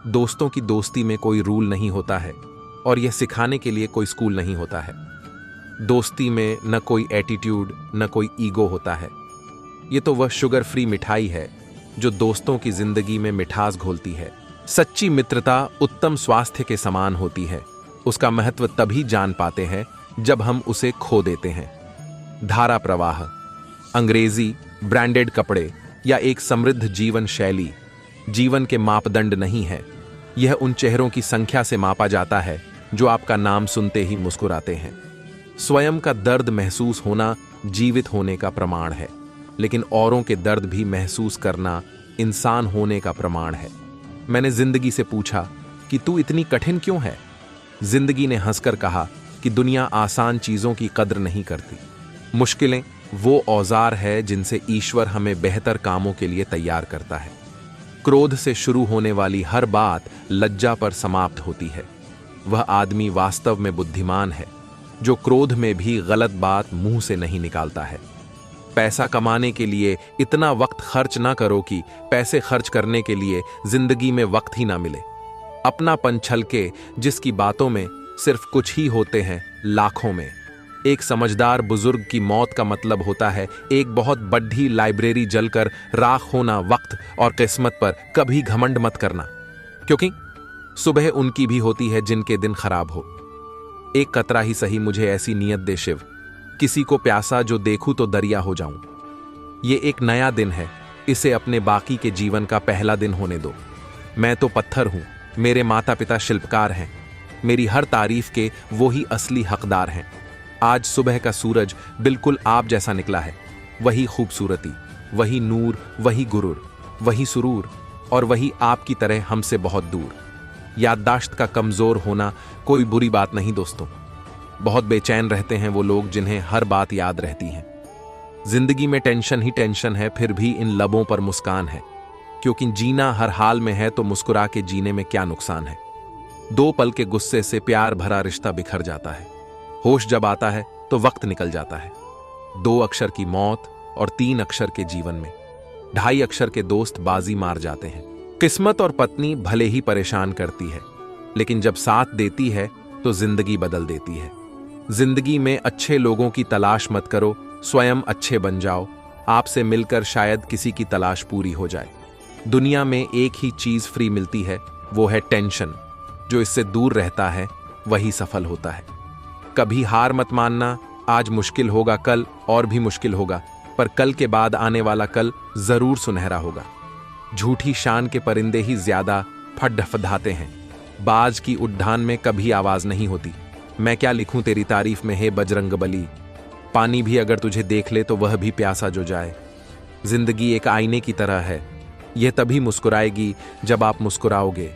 दोस्तों की दोस्ती में कोई रूल नहीं होता है, और यह सिखाने के लिए कोई स्कूल नहीं होता है। दोस्ती में न कोई एटीट्यूड न कोई ईगो होता है। ये तो वह शुगर फ्री मिठाई है जो दोस्तों की जिंदगी में मिठास घोलती है। सच्ची मित्रता उत्तम स्वास्थ्य के समान होती है। उसका महत्व तभी जान पाते हैं जब हम उसे खो देते हैं। धारा प्रवाह, अंग्रेजी, ब्रांडेड कपड़े या एक समृद्ध जीवन शैली जीवन के मापदंड नहीं है। यह उन चेहरों की संख्या से मापा जाता है जो आपका नाम सुनते ही मुस्कुराते हैं। स्वयं का दर्द महसूस होना जीवित होने का प्रमाण है, लेकिन औरों के दर्द भी महसूस करना इंसान होने का प्रमाण है। मैंने जिंदगी से पूछा कि तू इतनी कठिन क्यों है? जिंदगी ने हंसकर कहा कि दुनिया आसान चीजों की कद्र नहीं करती। मुश्किलें वो औजार है जिनसे ईश्वर हमें बेहतर कामों के लिए तैयार करता है। क्रोध से शुरू होने वाली हर बात लज्जा पर समाप्त होती है। वह आदमी वास्तव में बुद्धिमान है जो क्रोध में भी गलत बात मुंह से नहीं निकालता है। पैसा कमाने के लिए इतना वक्त खर्च ना करो कि पैसे खर्च करने के लिए जिंदगी में वक्त ही ना मिले। अपनापन छलके जिसकी बातों में सिर्फ कुछ ही होते हैं लाखों में। एक समझदार बुजुर्ग की मौत का मतलब होता है एक बहुत बड़ी लाइब्रेरी जलकर राख होना। वक्त और किस्मत पर कभी घमंड मत करना, क्योंकि सुबह उनकी भी होती है जिनके दिन खराब हो। एक कतरा ही सही मुझे ऐसी नीयत दे शिव, किसी को प्यासा जो देखूं तो दरिया हो जाऊं। ये एक नया दिन है, इसे अपने बाकी के जीवन का पहला दिन होने दो। मैं तो पत्थर हूं, मेरे माता पिता शिल्पकार हैं, मेरी हर तारीफ के वो ही असली हकदार हैं। आज सुबह का सूरज बिल्कुल आप जैसा निकला है, वही खूबसूरती, वही नूर, वही गुरूर, वही सुरूर, और वही आपकी तरह हमसे बहुत दूर। याददाश्त का कमजोर होना कोई बुरी बात नहीं दोस्तों। बहुत बेचैन रहते हैं वो लोग जिन्हें हर बात याद रहती है। जिंदगी में टेंशन ही टेंशन है, फिर भी इन लबों पर मुस्कान है, क्योंकि जीना हर हाल में है तो मुस्कुरा के जीने में क्या नुकसान है। 2 पल के गुस्से से प्यार भरा रिश्ता बिखर जाता है। होश जब आता है तो वक्त निकल जाता है। 2 अक्षर की मौत और 3 अक्षर के जीवन में 2.5 अक्षर के दोस्त बाजी मार जाते हैं। किस्मत और पत्नी भले ही परेशान करती है, लेकिन जब साथ देती है तो जिंदगी बदल देती है। जिंदगी में अच्छे लोगों की तलाश मत करो, स्वयं अच्छे बन जाओ। आपसे मिलकर शायद किसी की तलाश पूरी हो जाए। दुनिया में एक ही चीज फ्री मिलती है, वो है टेंशन। जो इससे दूर रहता है वही सफल होता है। कभी हार मत मानना, आज मुश्किल होगा, कल और भी मुश्किल होगा, पर कल के बाद आने वाला कल जरूर सुनहरा होगा। झूठी शान के परिंदे ही ज्यादा फडफडाते हैं, बाज की उद्यान में कभी आवाज नहीं होती। मैं क्या लिखूं तेरी तारीफ में, हे बजरंगबली। पानी भी अगर तुझे देख ले तो वह भी प्यासा जो जाए। जिंदगी एक आईने की तरह है, यह तभी मुस्कुराएगी जब आप मुस्कुराओगे।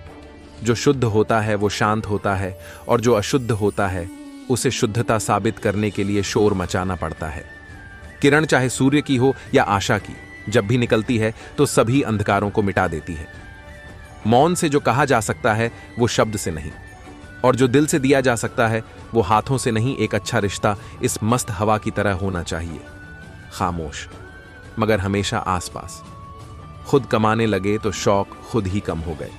जो शुद्ध होता है वो शांत होता है, और जो अशुद्ध होता है उसे शुद्धता साबित करने के लिए शोर मचाना पड़ता है। किरण चाहे सूर्य की हो या आशा की, जब भी निकलती है तो सभी अंधकारों को मिटा देती है। मौन से जो कहा जा सकता है वो शब्द से नहीं, और जो दिल से दिया जा सकता है वो हाथों से नहीं। एक अच्छा रिश्ता इस मस्त हवा की तरह होना चाहिए, खामोश मगर हमेशा आसपास। खुद कमाने लगे तो शौक खुद ही कम हो गए।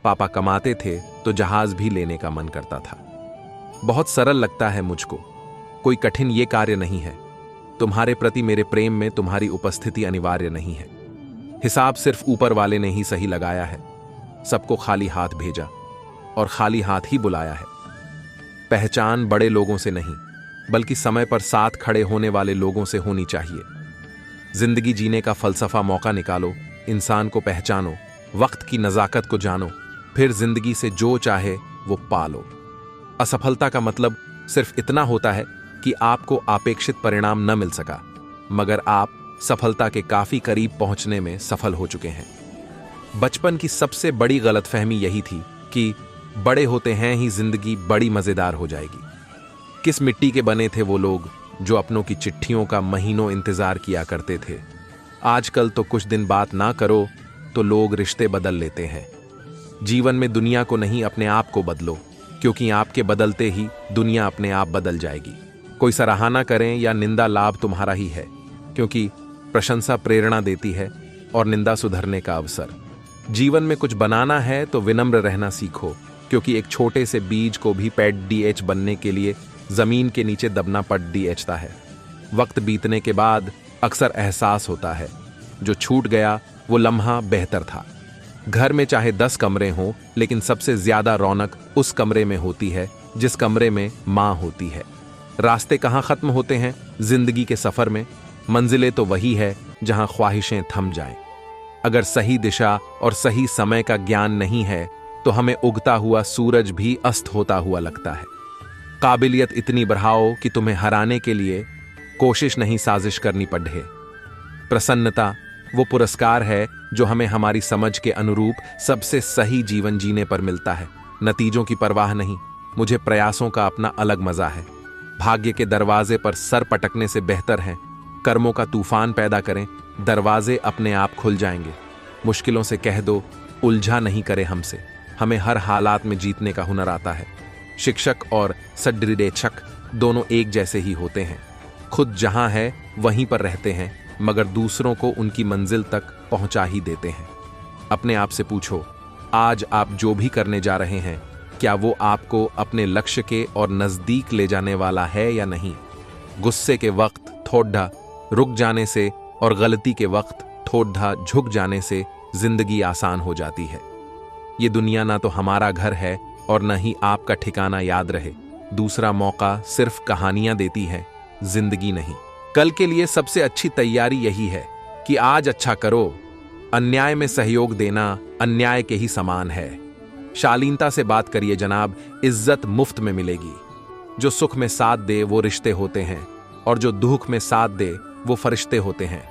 पापा कमाते थे तो जहाज भी लेने का मन करता था। बहुत सरल लगता है मुझको, कोई कठिन ये कार्य नहीं है। तुम्हारे प्रति मेरे प्रेम में तुम्हारी उपस्थिति अनिवार्य नहीं है। हिसाब सिर्फ ऊपर वाले ने ही सही लगाया है। सबको खाली हाथ भेजा और खाली हाथ ही बुलाया है। पहचान बड़े लोगों से नहीं, बल्कि समय पर साथ खड़े होने वाले लोगों से होनी चाहिए। जिंदगी जीने का फलसफा मौका निकालो, इंसान को पहचानो, वक्त की नजाकत को जानो, फिर जिंदगी से जो चाहे वो पालो। असफलता का मतलब सिर्फ इतना होता है कि आपको अपेक्षित परिणाम न मिल सका, मगर आप सफलता के काफी करीब पहुंचने में सफल हो चुके हैं। बचपन की सबसे बड़ी गलतफहमी यही थी कि बड़े होते हैं ही जिंदगी बड़ी मजेदार हो जाएगी। किस मिट्टी के बने थे वो लोग जो अपनों की चिट्ठियों का महीनों इंतजार किया करते थे। आजकल तो कुछ दिन बात ना करो तो लोग रिश्ते बदल लेते हैं। जीवन में दुनिया को नहीं, अपने आप को बदलो, क्योंकि आपके बदलते ही दुनिया अपने आप बदल जाएगी। कोई सराहना करें या निंदा, लाभ तुम्हारा ही है, क्योंकि प्रशंसा प्रेरणा देती है और निंदा सुधरने का अवसर। जीवन में कुछ बनाना है तो विनम्र रहना सीखो, क्योंकि एक छोटे से बीज को भी पेड़ डीएच बनने के लिए जमीन के नीचे दबना पड़ डीएचता है। वक्त बीतने के बाद अक्सर एहसास होता है जो छूट गया वो लम्हा बेहतर था। घर में चाहे 10 कमरे हों, लेकिन सबसे ज्यादा रौनक उस कमरे में होती है जिस कमरे में माँ होती है। रास्ते कहाँ खत्म होते हैं जिंदगी के सफर में, मंजिलें तो वही है जहां ख्वाहिशें थम जाएं। अगर सही दिशा और सही समय का ज्ञान नहीं है तो हमें उगता हुआ सूरज भी अस्त होता हुआ लगता है। काबिलियत इतनी बढ़ाओ कि तुम्हें हराने के लिए कोशिश नहीं साजिश करनी पड़े। प्रसन्नता वो पुरस्कार है जो हमें हमारी समझ के अनुरूप सबसे सही जीवन जीने पर मिलता है। नतीजों की परवाह नहीं, मुझे प्रयासों का अपना अलग मजा है। भाग्य के दरवाजे पर सर पटकने से बेहतर है कर्मों का तूफान पैदा करें, दरवाजे अपने आप खुल जाएंगे। मुश्किलों से कह दो उलझा नहीं करे हमसे, हमें हर हालात में जीतने का हुनर आता है। शिक्षक और सड्रिडेक्षक दोनों एक जैसे ही होते हैं। खुद जहां है वहीं पर रहते हैं, मगर दूसरों को उनकी मंजिल तक पहुंचा ही देते हैं। अपने आप से पूछो, आज आप जो भी करने जा रहे हैं क्या वो आपको अपने लक्ष्य के और नजदीक ले जाने वाला है या नहीं। गुस्से के वक्त थोड़ा रुक जाने से और गलती के वक्त थोड़ा झुक जाने से जिंदगी आसान हो जाती है। ये दुनिया ना तो हमारा घर है और न ही आपका ठिकाना याद रहे। दूसरा मौका सिर्फ कहानियां देती है, जिंदगी नहीं। कल के लिए सबसे अच्छी तैयारी यही है कि आज अच्छा करो। अन्याय में सहयोग देना अन्याय के ही समान है। शालीनता से बात करिए जनाब, इज्जत मुफ्त में मिलेगी। जो सुख में साथ दे वो रिश्ते होते हैं और जो दुख में साथ दे वो फरिश्ते होते हैं।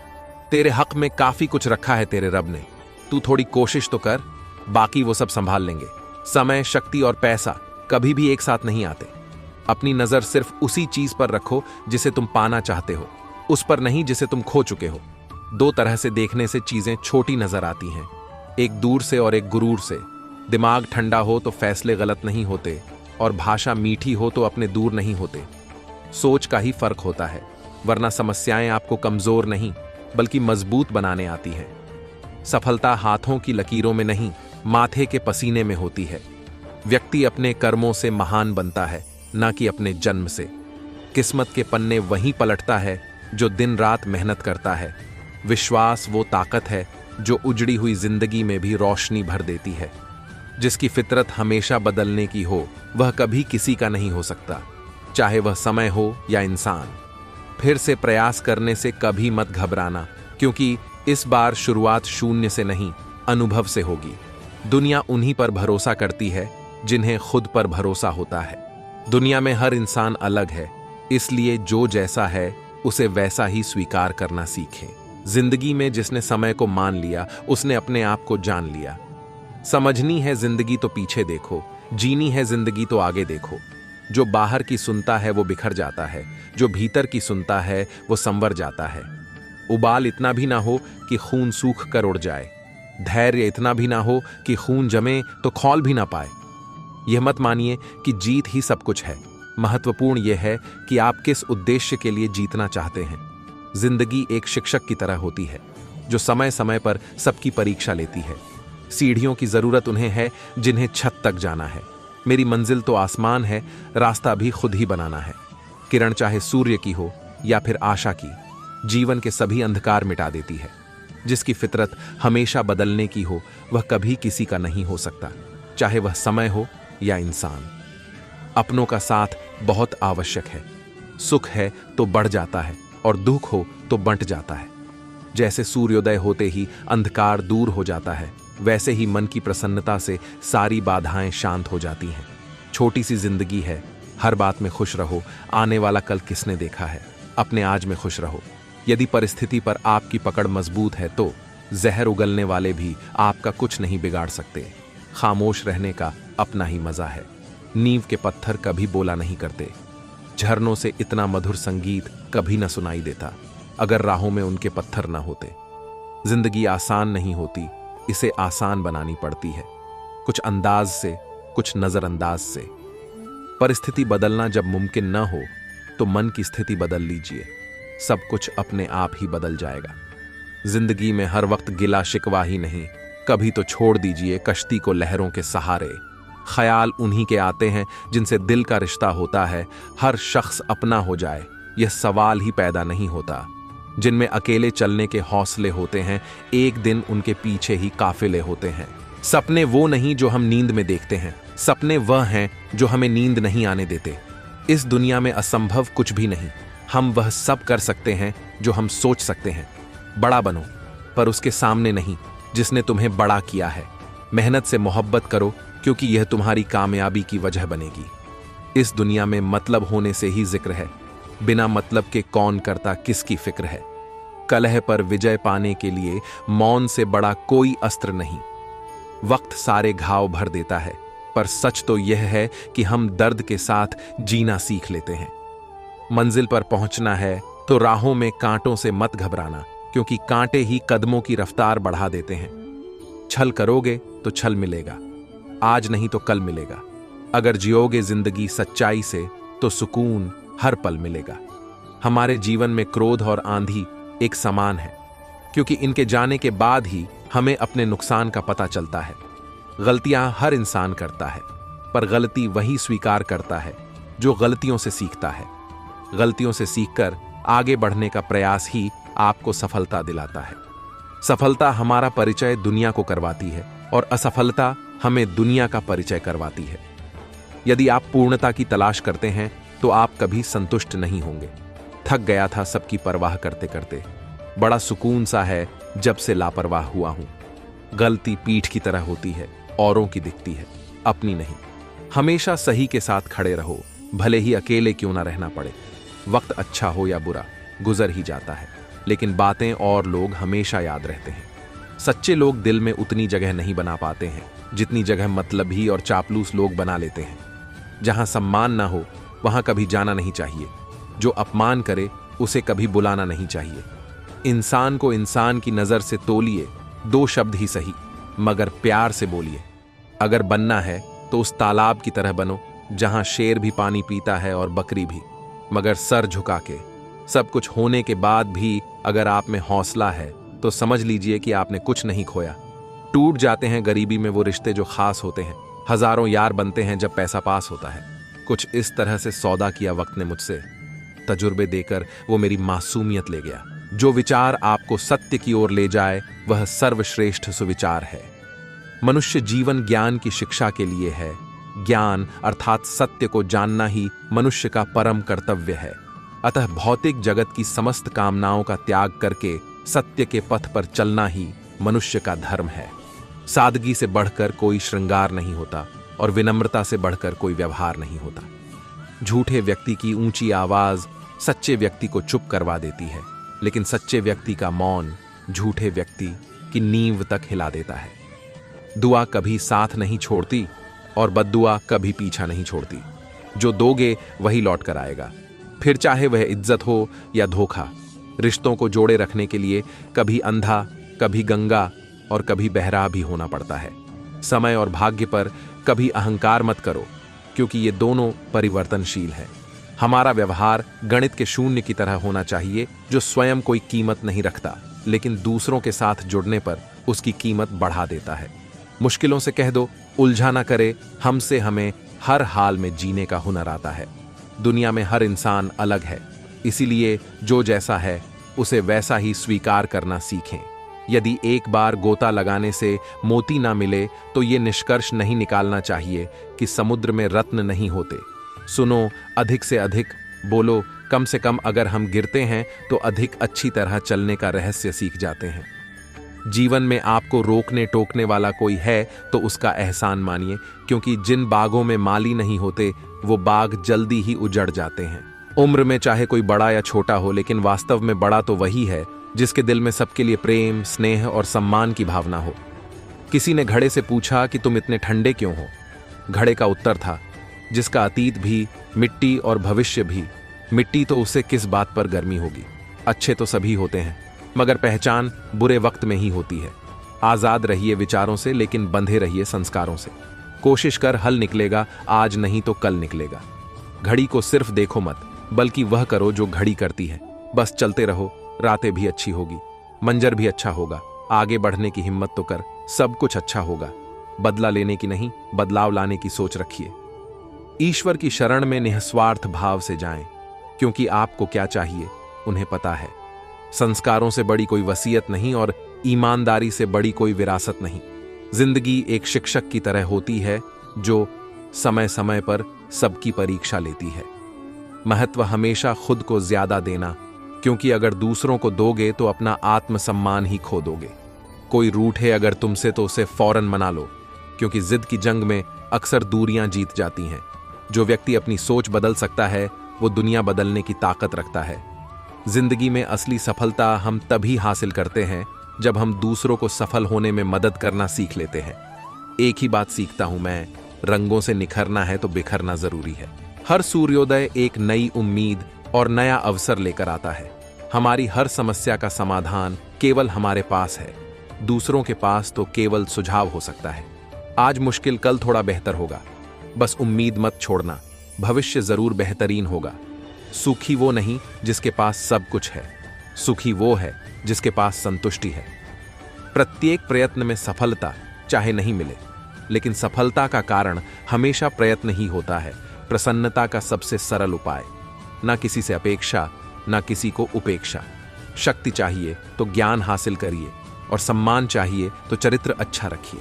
तेरे हक में काफी कुछ रखा है तेरे रब ने, तू थोड़ी कोशिश तो कर, बाकी वो सब संभाल लेंगे। समय, शक्ति और पैसा कभी भी एक साथ नहीं आते। अपनी नजर सिर्फ उसी चीज पर रखो जिसे तुम पाना चाहते हो, उस पर नहीं जिसे तुम खो चुके हो। दो तरह से देखने से चीजें छोटी नजर आती हैं, एक दूर से और एक गुरूर से। दिमाग ठंडा हो तो फैसले गलत नहीं होते और भाषा मीठी हो तो अपने दूर नहीं होते। सोच का ही फर्क होता है, वरना समस्याएं आपको कमजोर नहीं बल्कि मजबूत बनाने आती हैं। सफलता हाथों की लकीरों में नहीं, माथे के पसीने में होती है। व्यक्ति अपने कर्मों से महान बनता है, ना कि अपने जन्म से। किस्मत के पन्ने वहीं पलटता है जो दिन रात मेहनत करता है। विश्वास वो ताकत है जो उजड़ी हुई जिंदगी में भी रोशनी भर देती है। जिसकी फितरत हमेशा बदलने की हो वह कभी किसी का नहीं हो सकता, चाहे वह समय हो या इंसान। फिर से प्रयास करने से कभी मत घबराना, क्योंकि इस बार शुरुआत शून्य से नहीं, अनुभव से होगी। दुनिया उन्हीं पर भरोसा करती है जिन्हें खुद पर भरोसा होता है। दुनिया में हर इंसान अलग है, इसलिए जो जैसा है उसे वैसा ही स्वीकार करना सीखे। जिंदगी में जिसने समय को मान लिया उसने अपने आप को जान लिया। समझनी है जिंदगी तो पीछे देखो, जीनी है जिंदगी तो आगे देखो। जो बाहर की सुनता है वो बिखर जाता है, जो भीतर की सुनता है वो संवर जाता है। उबाल इतना भी ना हो कि खून सूख कर उड़ जाए, धैर्य इतना भी ना हो कि खून जमे तो खौल भी ना पाए। यह मत मानिए कि जीत ही सब कुछ है। महत्वपूर्ण यह है कि आप किस उद्देश्य के लिए जीतना चाहते हैं। जिंदगी एक शिक्षक की तरह होती है जो समय समय पर सबकी परीक्षा लेती है। सीढ़ियों की जरूरत उन्हें है जिन्हें छत तक जाना है। मेरी मंजिल तो आसमान है, रास्ता भी खुद ही बनाना है। किरण चाहे सूर्य की हो या फिर आशा की, जीवन के सभी अंधकार मिटा देती है। जिसकी फितरत हमेशा बदलने की हो वह कभी किसी का नहीं हो सकता, चाहे वह समय हो या इंसान। अपनों का साथ बहुत आवश्यक है। सुख है तो बढ़ जाता है और दुख हो तो बंट जाता है। जैसे सूर्योदय होते ही अंधकार दूर हो जाता है, वैसे ही मन की प्रसन्नता से सारी बाधाएं शांत हो जाती हैं। छोटी सी जिंदगी है, हर बात में खुश रहो। आने वाला कल किसने देखा है, अपने आज में खुश रहो। यदि परिस्थिति पर आपकी पकड़ मजबूत है तो जहर उगलने वाले भी आपका कुछ नहीं बिगाड़ सकते। खामोश रहने का अपना ही मजा है। नींव के पत्थर कभी बोला नहीं करते। झरनों से इतना मधुर संगीत कभी न सुनाई देता अगर राहों में उनके पत्थर न होते। जिंदगी आसान नहीं होती, इसे आसान बनानी पड़ती है, कुछ अंदाज से, कुछ नजरअंदाज से। परिस्थिति बदलना जब मुमकिन न हो तो मन की स्थिति बदल लीजिए, सब कुछ अपने आप ही बदल जाएगा। जिंदगी में हर वक्त गिला शिकवा ही नहीं, कभी तो छोड़ दीजिए कश्ती को लहरों के सहारे। ख्याल उन्हीं के आते हैं जिनसे दिल का रिश्ता होता है। हर शख्स अपना हो जाए यह सवाल ही पैदा नहीं होता। जिनमें अकेले चलने के हौसले होते हैं, एक दिन उनके पीछे ही काफिले होते हैं। सपने वो नहीं जो हम नींद में देखते हैं, सपने वह हैं जो हमें नींद नहीं आने देते। इस दुनिया में असंभव कुछ भी नहीं, हम वह सब कर सकते हैं जो हम सोच सकते हैं। बड़ा बनो, पर उसके सामने नहीं जिसने तुम्हें बड़ा किया है। मेहनत से मोहब्बत करो, क्योंकि यह तुम्हारी कामयाबी की वजह बनेगी। इस दुनिया में मतलब होने से ही जिक्र है, बिना मतलब के कौन करता किसकी फिक्र है। कलह पर विजय पाने के लिए मौन से बड़ा कोई अस्त्र नहीं। वक्त सारे घाव भर देता है, पर सच तो यह है कि हम दर्द के साथ जीना सीख लेते हैं। मंजिल पर पहुंचना है तो राहों में कांटों से मत घबराना, क्योंकि कांटे ही कदमों की रफ्तार बढ़ा देते हैं। छल करोगे तो छल मिलेगा, आज नहीं तो कल मिलेगा। अगर जियोगे जिंदगी सच्चाई से तो सुकून हर पल मिलेगा। हमारे जीवन में क्रोध और आंधी एक समान है, क्योंकि इनके जाने के बाद ही हमें अपने नुकसान का पता चलता है। गलतियां हर इंसान करता है, पर गलती वही स्वीकार करता है जो गलतियों से सीखता है। गलतियों से सीखकर आगे बढ़ने का प्रयास ही आपको सफलता दिलाता है। सफलता हमारा परिचय दुनिया को करवाती है और असफलता हमें दुनिया का परिचय करवाती है। यदि आप पूर्णता की तलाश करते हैं तो आप कभी संतुष्ट नहीं होंगे। थक गया था सबकी परवाह करते करते, बड़ा सुकून सा है जब से लापरवाह हुआ हूं। गलती पीठ की तरह होती है, औरों की दिखती है, अपनी नहीं। हमेशा सही के साथ खड़े रहो, भले ही अकेले क्यों ना रहना पड़े। वक्त अच्छा हो या बुरा गुजर ही जाता है, लेकिन बातें और लोग हमेशा याद रहते हैं। सच्चे लोग दिल में उतनी जगह नहीं बना पाते हैं जितनी जगह मतलबी और चापलूस लोग बना लेते हैं। जहां सम्मान ना हो वहां कभी जाना नहीं चाहिए। जो अपमान करे उसे कभी बुलाना नहीं चाहिए। इंसान को इंसान की नजर से तोलिए, 2 शब्द ही सही, मगर प्यार से बोलिए। अगर बनना है तो उस तालाब की तरह बनो जहां शेर भी पानी पीता है और बकरी भी, मगर सर झुका के। सब कुछ होने के बाद भी अगर आप में हौसला है तो समझ लीजिए कि आपने कुछ नहीं खोया। टूट जाते हैं गरीबी में वो रिश्ते जो खास होते हैं, हजारों यार बनते हैं जब पैसा पास होता है। कुछ इस तरह से सौदा किया वक्त ने मुझसे, तजुर्बे देकर वो मेरी मासूमियत ले गया। जो विचार आपको सत्य की ओर ले जाए वह सर्वश्रेष्ठ सुविचार है। मनुष्य जीवन ज्ञान की शिक्षा के लिए है। ज्ञान अर्थात सत्य को जानना ही मनुष्य का परम कर्तव्य है। अतः भौतिक जगत की समस्त कामनाओं का त्याग करके सत्य के पथ पर चलना ही मनुष्य का धर्म है। सादगी से बढ़कर कोई श्रृंगार नहीं होता और विनम्रता से बढ़कर कोई व्यवहार नहीं होता। झूठे व्यक्ति की ऊंची आवाज सच्चे व्यक्ति को चुप करवा देती है, लेकिन सच्चे व्यक्ति का मौन झूठे व्यक्ति की नींव तक हिला देता है। दुआ कभी साथ नहीं छोड़ती और बद्दुआ कभी पीछा नहीं छोड़ती। जो दोगे वही लौट कर आएगा, फिर चाहे वह इज्जत हो या धोखा। रिश्तों को जोड़े रखने के लिए कभी अंधा, कभी गंगा और कभी बहरा भी होना पड़ता है। समय और भाग्य पर कभी अहंकार मत करो, क्योंकि ये दोनों परिवर्तनशील है। हमारा व्यवहार गणित के शून्य की तरह होना चाहिए, जो स्वयं कोई कीमत नहीं रखता, लेकिन दूसरों के साथ जुड़ने पर उसकी कीमत बढ़ा देता है। मुश्किलों से कह दो, उलझा ना करे, हमसे हमें हर हाल में जीने का हुनर आता है। दुनिया में हर इंसान अलग है, इसीलिए जो जैसा है उसे वैसा ही स्वीकार करना सीखें। यदि एक बार गोता लगाने से मोती ना मिले तो ये निष्कर्ष नहीं निकालना चाहिए कि समुद्र में रत्न नहीं होते। सुनो अधिक से अधिक, बोलो कम से कम। अगर हम गिरते हैं तो अधिक अच्छी तरह चलने का रहस्य सीख जाते हैं। जीवन में आपको रोकने टोकने वाला कोई है तो उसका एहसान मानिए, क्योंकि जिन बागों में माली नहीं होते वो बाग जल्दी ही उजड़ जाते हैं। उम्र में चाहे कोई बड़ा या छोटा हो, लेकिन वास्तव में बड़ा तो वही है जिसके दिल में सबके लिए प्रेम, स्नेह और सम्मान की भावना हो। किसी ने घड़े से पूछा कि तुम इतने ठंडे क्यों हो? घड़े का उत्तर था, जिसका अतीत भी मिट्टी और भविष्य भी मिट्टी, तो उसे किस बात पर गर्मी होगी। अच्छे तो सभी होते हैं, मगर पहचान बुरे वक्त में ही होती है। आजाद रहिए विचारों से, लेकिन बंधे रहिए संस्कारों से। कोशिश कर, हल निकलेगा, आज नहीं तो कल निकलेगा। घड़ी को सिर्फ देखो मत, बल्कि वह करो जो घड़ी करती है। बस चलते रहो, रातें भी अच्छी होगी, मंजर भी अच्छा होगा। आगे बढ़ने की हिम्मत तो कर, सब कुछ अच्छा होगा। बदला लेने की नहीं, बदलाव लाने की सोच रखिए। ईश्वर की शरण में निस्वार्थ भाव से जाएं, क्योंकि आपको क्या चाहिए उन्हें पता है। संस्कारों से बड़ी कोई वसीयत नहीं और ईमानदारी से बड़ी कोई विरासत नहीं। जिंदगी एक शिक्षक की तरह होती है जो समय समय पर सबकी परीक्षा लेती है। महत्व हमेशा खुद को ज्यादा देना, क्योंकि अगर दूसरों को दोगे तो अपना आत्मसम्मान ही खो दोगे। कोई रूठे अगर तुमसे तो उसे फौरन मना लो, क्योंकि जिद की जंग में अक्सर दूरियां जीत जाती हैं। जो व्यक्ति अपनी सोच बदल सकता है वो दुनिया बदलने की ताकत रखता है। जिंदगी में असली सफलता हम तभी हासिल करते हैं जब हम दूसरों को सफल होने में मदद करना सीख लेते हैं। एक ही बात सीखता हूं मैं, रंगों से निखरना है तो बिखरना जरूरी है। हर सूर्योदय एक नई उम्मीद और नया अवसर लेकर आता है। हमारी हर समस्या का समाधान केवल हमारे पास है, दूसरों के पास तो केवल सुझाव हो सकता है। आज मुश्किल, कल थोड़ा बेहतर होगा। बस उम्मीद मत छोड़ना, भविष्य जरूर बेहतरीन होगा। सुखी वो नहीं जिसके पास सब कुछ है, सुखी वो है जिसके पास संतुष्टि है। प्रत्येक प्रयत्न में सफलता चाहे नहीं मिले, लेकिन सफलता का कारण हमेशा प्रयत्न ही होता है, प्रसन्नता का सबसे सरल उपाय। ना किसी से अपेक्षा, ना किसी को उपेक्षा। शक्ति चाहिए तो ज्ञान हासिल करिए, और सम्मान चाहिए तो चरित्र अच्छा रखिए।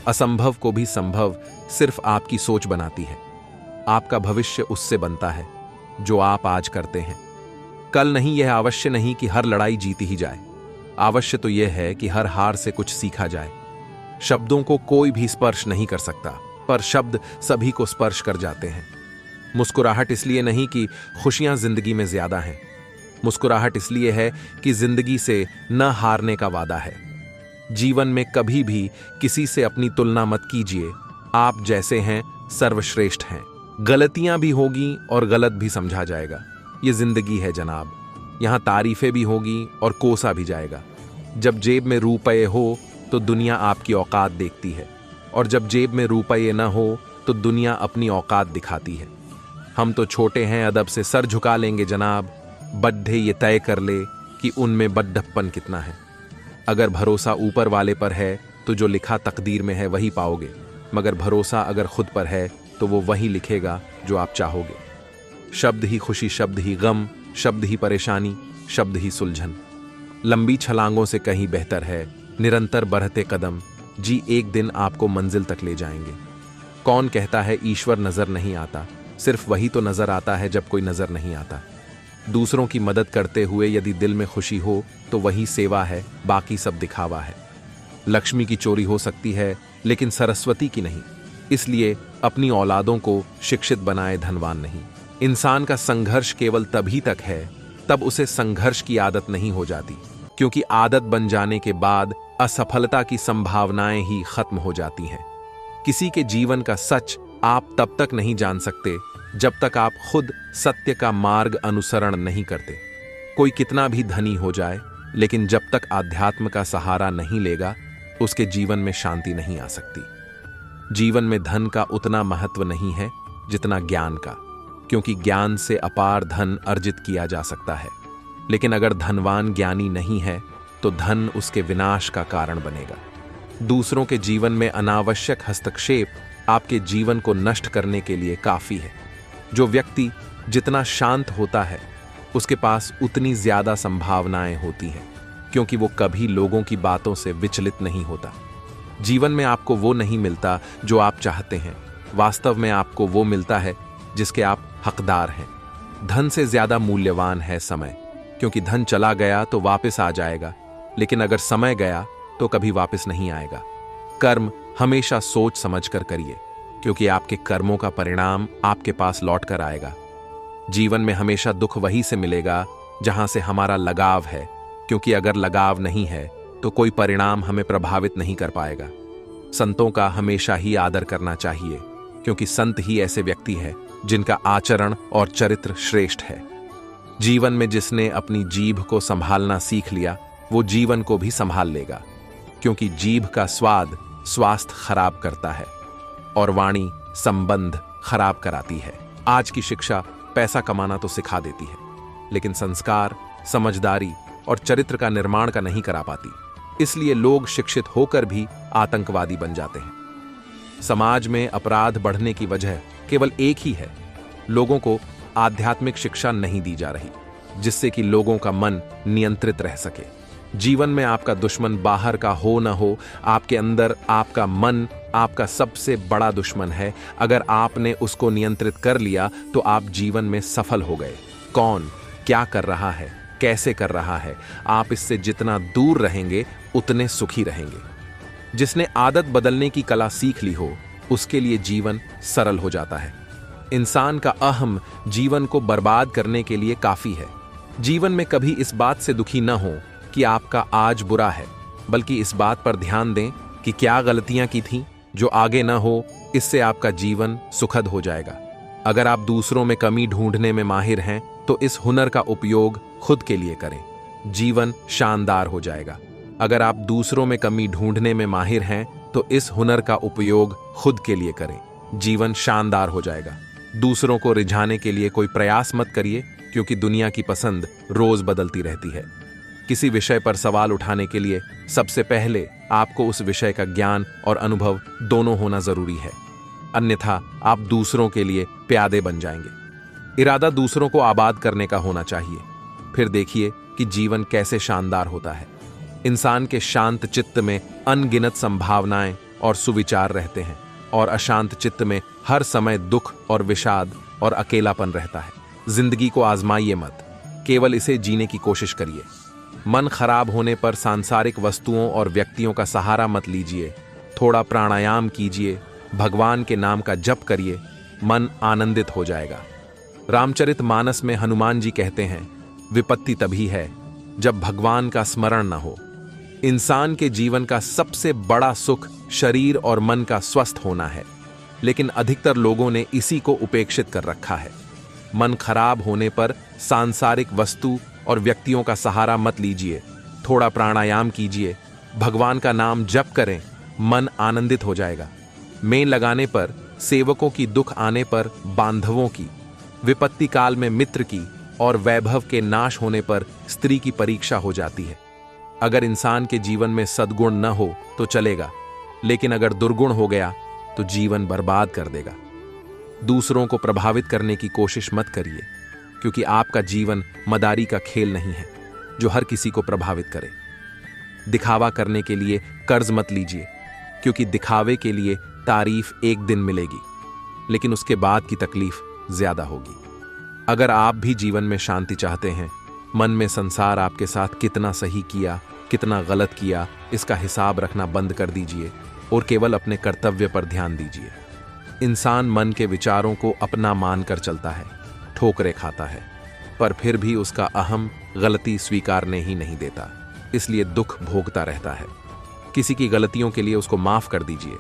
असंभव को भी संभव सिर्फ आपकी सोच बनाती है। आपका भविष्य उससे बनता है जो आप आज करते हैं। कल नहीं, यह आवश्य नहीं कि हर लड़ाई जीती ही जाए। आवश्य तो यह है कि हर हार से कुछ सीखा जाए। शब्दों को कोई भी स्पर्श नहीं कर सकता, पर शब्द सभी को स्पर्श कर जाते हैं। मुस्कुराहट इसलिए नहीं कि खुशियां जिंदगी में ज्यादा हैं। मुस्कुराहट इसलिए है कि जिंदगी से न हारने का वादा है। जीवन में कभी भी किसी से अपनी तुलना मत कीजिए। आप जैसे हैं सर्वश्रेष्ठ हैं। गलतियां भी होगी और गलत भी समझा जाएगा। ये जिंदगी है जनाब। यहां तारीफें भी होगी और कोसा भी जाएगा। जब जेब में रुपये हो तो दुनिया आपकी औकात देखती है, और जब जेब में रुपये न हो तो दुनिया अपनी औकात दिखाती है। हम तो छोटे हैं, अदब से सर झुका लेंगे जनाब। बड्ढे ये तय कर ले कि उनमें बड्ढप्पन कितना है। अगर भरोसा ऊपर वाले पर है तो जो लिखा तकदीर में है वही पाओगे, मगर भरोसा अगर खुद पर है तो वो वही लिखेगा जो आप चाहोगे। शब्द ही खुशी, शब्द ही गम, शब्द ही परेशानी, शब्द ही सुलझन। लंबी छलांगों से कहीं बेहतर है निरंतर बढ़ते कदम। जी एक दिन आपको मंजिल तक ले जाएंगे। कौन कहता है ईश्वर नजर नहीं आता? सिर्फ वही तो नजर आता है जब कोई नजर नहीं आता। दूसरों की मदद करते हुए यदि दिल में खुशी हो तो वही सेवा है, बाकी सब दिखावा है। लक्ष्मी की चोरी हो सकती है लेकिन सरस्वती की नहीं। इसलिए अपनी औलादों को शिक्षित बनाए, धनवान नहीं। इंसान का संघर्ष केवल तभी तक है तब उसे संघर्ष की आदत नहीं हो जाती, क्योंकि आदत बन जाने के बाद असफलता की संभावनाएं ही खत्म हो जाती हैं। किसी के जीवन का सच आप तब तक नहीं जान सकते जब तक आप खुद सत्य का मार्ग अनुसरण नहीं करते। कोई कितना भी धनी हो जाए, लेकिन जब तक आध्यात्म का सहारा नहीं लेगा उसके जीवन में शांति नहीं आ सकती। जीवन में धन का उतना महत्व नहीं है जितना ज्ञान का, क्योंकि ज्ञान से अपार धन अर्जित किया जा सकता है। लेकिन अगर धनवान ज्ञानी नहीं है तो धन उसके विनाश का कारण बनेगा। दूसरों के जीवन में अनावश्यक हस्तक्षेप आपके जीवन को नष्ट करने के लिए काफी है। जो व्यक्ति जितना शांत होता है उसके पास उतनी ज्यादा संभावनाएं होती हैं, क्योंकि वो कभी लोगों की बातों से विचलित नहीं होता। जीवन में आपको वो नहीं मिलता जो आप चाहते हैं, वास्तव में आपको वो मिलता है जिसके आप हकदार हैं। धन से ज्यादा मूल्यवान है समय, क्योंकि धन चला गया तो वापस आ जाएगा, लेकिन अगर समय गया तो कभी वापस नहीं आएगा। कर्म हमेशा सोच समझ कर करिए, क्योंकि आपके कर्मों का परिणाम आपके पास लौट कर आएगा। जीवन में हमेशा दुख वही से मिलेगा जहां से हमारा लगाव है, क्योंकि अगर लगाव नहीं है तो कोई परिणाम हमें प्रभावित नहीं कर पाएगा। संतों का हमेशा ही आदर करना चाहिए, क्योंकि संत ही ऐसे व्यक्ति है जिनका आचरण और चरित्र श्रेष्ठ है। जीवन में जिसने अपनी जीभ को संभालना सीख लिया वो जीवन को भी संभाल लेगा, क्योंकि जीभ का स्वाद स्वास्थ्य खराब करता है और वाणी संबंध खराब कराती है। आज की शिक्षा पैसा कमाना तो सिखा देती है, लेकिन संस्कार, समझदारी और चरित्र का निर्माण का नहीं करा पाती। इसलिए लोग शिक्षित होकर भी आतंकवादी बन जाते हैं। समाज में अपराध बढ़ने की वजह केवल एक ही है, लोगों को आध्यात्मिक शिक्षा नहीं दी जा रही, जिससे कि लोगों का मन नियंत्रित रह सके। जीवन में आपका दुश्मन बाहर का हो न हो, आपके अंदर आपका मन आपका सबसे बड़ा दुश्मन है। अगर आपने उसको नियंत्रित कर लिया तो आप जीवन में सफल हो गए। कौन क्या कर रहा है, कैसे कर रहा है, आप इससे जितना दूर रहेंगे उतने सुखी रहेंगे। जिसने आदत बदलने की कला सीख ली हो उसके लिए जीवन सरल हो जाता है। इंसान का अहम जीवन को बर्बाद करने के लिए काफी है। जीवन में कभी इस बात से दुखी न हो कि आपका आज बुरा है, बल्कि इस बात पर ध्यान दें कि क्या गलतियां की थीं जो आगे न हो। इससे आपका जीवन सुखद हो जाएगा। अगर आप दूसरों में कमी ढूंढने में माहिर हैं तो इस हुनर का उपयोग खुद के लिए करें, जीवन शानदार हो जाएगा। अगर आप दूसरों में कमी ढूंढने में माहिर हैं तो इस हुनर का उपयोग खुद के लिए करें, जीवन शानदार हो जाएगा। दूसरों को रिझाने के लिए कोई प्रयास मत करिए, क्योंकि दुनिया की पसंद रोज बदलती रहती है। किसी विषय पर सवाल उठाने के लिए सबसे पहले आपको उस विषय का ज्ञान और अनुभव दोनों होना जरूरी है, अन्यथा आप दूसरों के लिए प्यादे बन जाएंगे। इरादा दूसरों को आबाद करने का होना चाहिए। फिर देखिए कि जीवन कैसे शानदार होता है। इंसान के शांत चित्त में अनगिनत संभावनाएं और सुविचार रहते हैं, और अशांत चित्त में हर समय दुख और विषाद और अकेलापन रहता है। जिंदगी को आजमाइए मत, केवल इसे जीने की कोशिश करिए। मन खराब होने पर सांसारिक वस्तुओं और व्यक्तियों का सहारा मत लीजिए। थोड़ा प्राणायाम कीजिए, भगवान के नाम का जप करिए, मन आनंदित हो जाएगा। रामचरितमानस में हनुमान जी कहते हैं, विपत्ति तभी है जब भगवान का स्मरण न हो। इंसान के जीवन का सबसे बड़ा सुख शरीर और मन का स्वस्थ होना है, लेकिन अधिकतर लोगों ने इसी को उपेक्षित कर रखा है। मन खराब होने पर सांसारिक वस्तु और व्यक्तियों का सहारा मत लीजिए। थोड़ा प्राणायाम कीजिए, भगवान का नाम जप करें, मन आनंदित हो जाएगा। मेल लगाने पर, सेवकों की, दुख आने पर बांधवों की, विपत्ति काल में मित्र की, और वैभव के नाश होने पर स्त्री की परीक्षा हो जाती है। अगर इंसान के जीवन में सद्गुण न हो तो चलेगा, लेकिन अगर दुर्गुण हो गया तो जीवन बर्बाद कर देगा। दूसरों को प्रभावित करने की कोशिश मत करिए, क्योंकि आपका जीवन मदारी का खेल नहीं है जो हर किसी को प्रभावित करे। दिखावा करने के लिए कर्ज मत लीजिए, क्योंकि दिखावे के लिए तारीफ एक दिन मिलेगी, लेकिन उसके बाद की तकलीफ ज्यादा होगी। अगर आप भी जीवन में शांति चाहते हैं, मन में संसार आपके साथ कितना सही किया, कितना गलत किया, इसका हिसाब रखना बंद कर दीजिए और केवल अपने कर्तव्य पर ध्यान दीजिए। इंसान मन के विचारों को अपना मानकर चलता है, ठोकरें खाता है, पर फिर भी उसका अहम गलती स्वीकारने ही नहीं देता, इसलिए दुख भोगता रहता है। किसी की गलतियों के लिए उसको माफ कर दीजिए,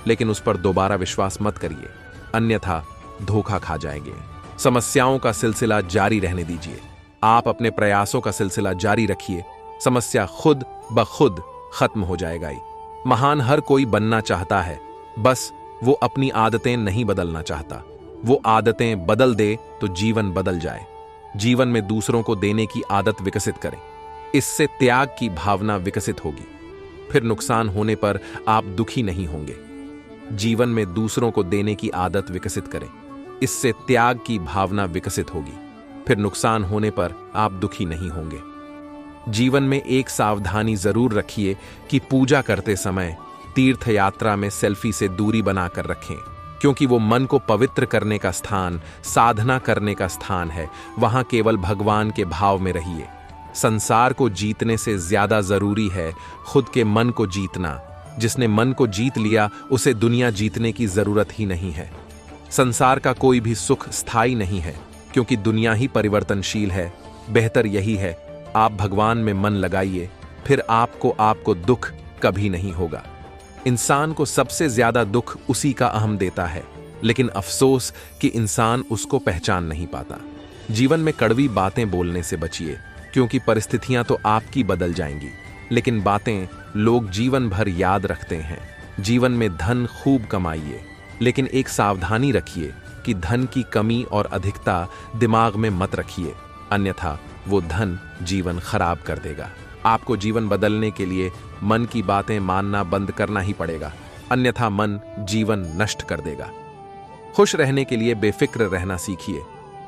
लेकिन उस पर दोबारा विश्वास मत करिए, अन्यथा धोखा खा जाएंगे। समस्याओं का सिलसिला जारी रहने दीजिए। आप अपने प्रयासों का सिलसिला जारी रखिए, समस्या खुद ब खुद खत्म हो जाएगा ही। महान हर कोई बनना चाहता है, बस वो अपनी आदतें नहीं बदलना चाहता। वो आदतें बदल दे तो जीवन बदल जाए। जीवन में दूसरों को देने की आदत विकसित करें, इससे त्याग की भावना विकसित होगी। फिर नुकसान होने पर आप दुखी नहीं होंगे। जीवन में दूसरों को देने की आदत विकसित करें, इससे त्याग की भावना विकसित होगी। फिर नुकसान होने पर आप दुखी नहीं होंगे। जीवन में एक सावधानी जरूर रखिए कि पूजा करते समय तीर्थ यात्रा में सेल्फी से दूरी बनाकर रखें, क्योंकि वो मन को पवित्र करने का स्थान, साधना करने का स्थान है। वहां केवल भगवान के भाव में रहिए। संसार को जीतने से ज्यादा जरूरी है खुद के मन को जीतना। जिसने मन को जीत लिया, उसे दुनिया जीतने की जरूरत ही नहीं है। संसार का कोई भी सुख स्थायी नहीं है, क्योंकि दुनिया ही परिवर्तनशील है। बेहतर यही है आप भगवान में मन लगाइए, फिर आपको दुख कभी नहीं होगा। इंसान को सबसे ज्यादा दुख उसी का अहम देता है, लेकिन अफसोस कि इंसान उसको पहचान नहीं पाता। जीवन में कड़वी बातें बोलने से बचिए, क्योंकि परिस्थितियां तो आपकी बदल जाएंगी, लेकिन बातें लोग जीवन भर याद रखते हैं। जीवन में धन खूब कमाइए, लेकिन एक सावधानी रखिए कि धन की कमी और अधिकता दिमाग में मत रखिए, अन्यथा वो धन जीवन खराब कर देगा। आपको जीवन बदलने के लिए मन की बातें मानना बंद करना ही पड़ेगा, अन्यथा मन जीवन नष्ट कर देगा। खुश रहने के लिए बेफिक्र रहना सीखिए,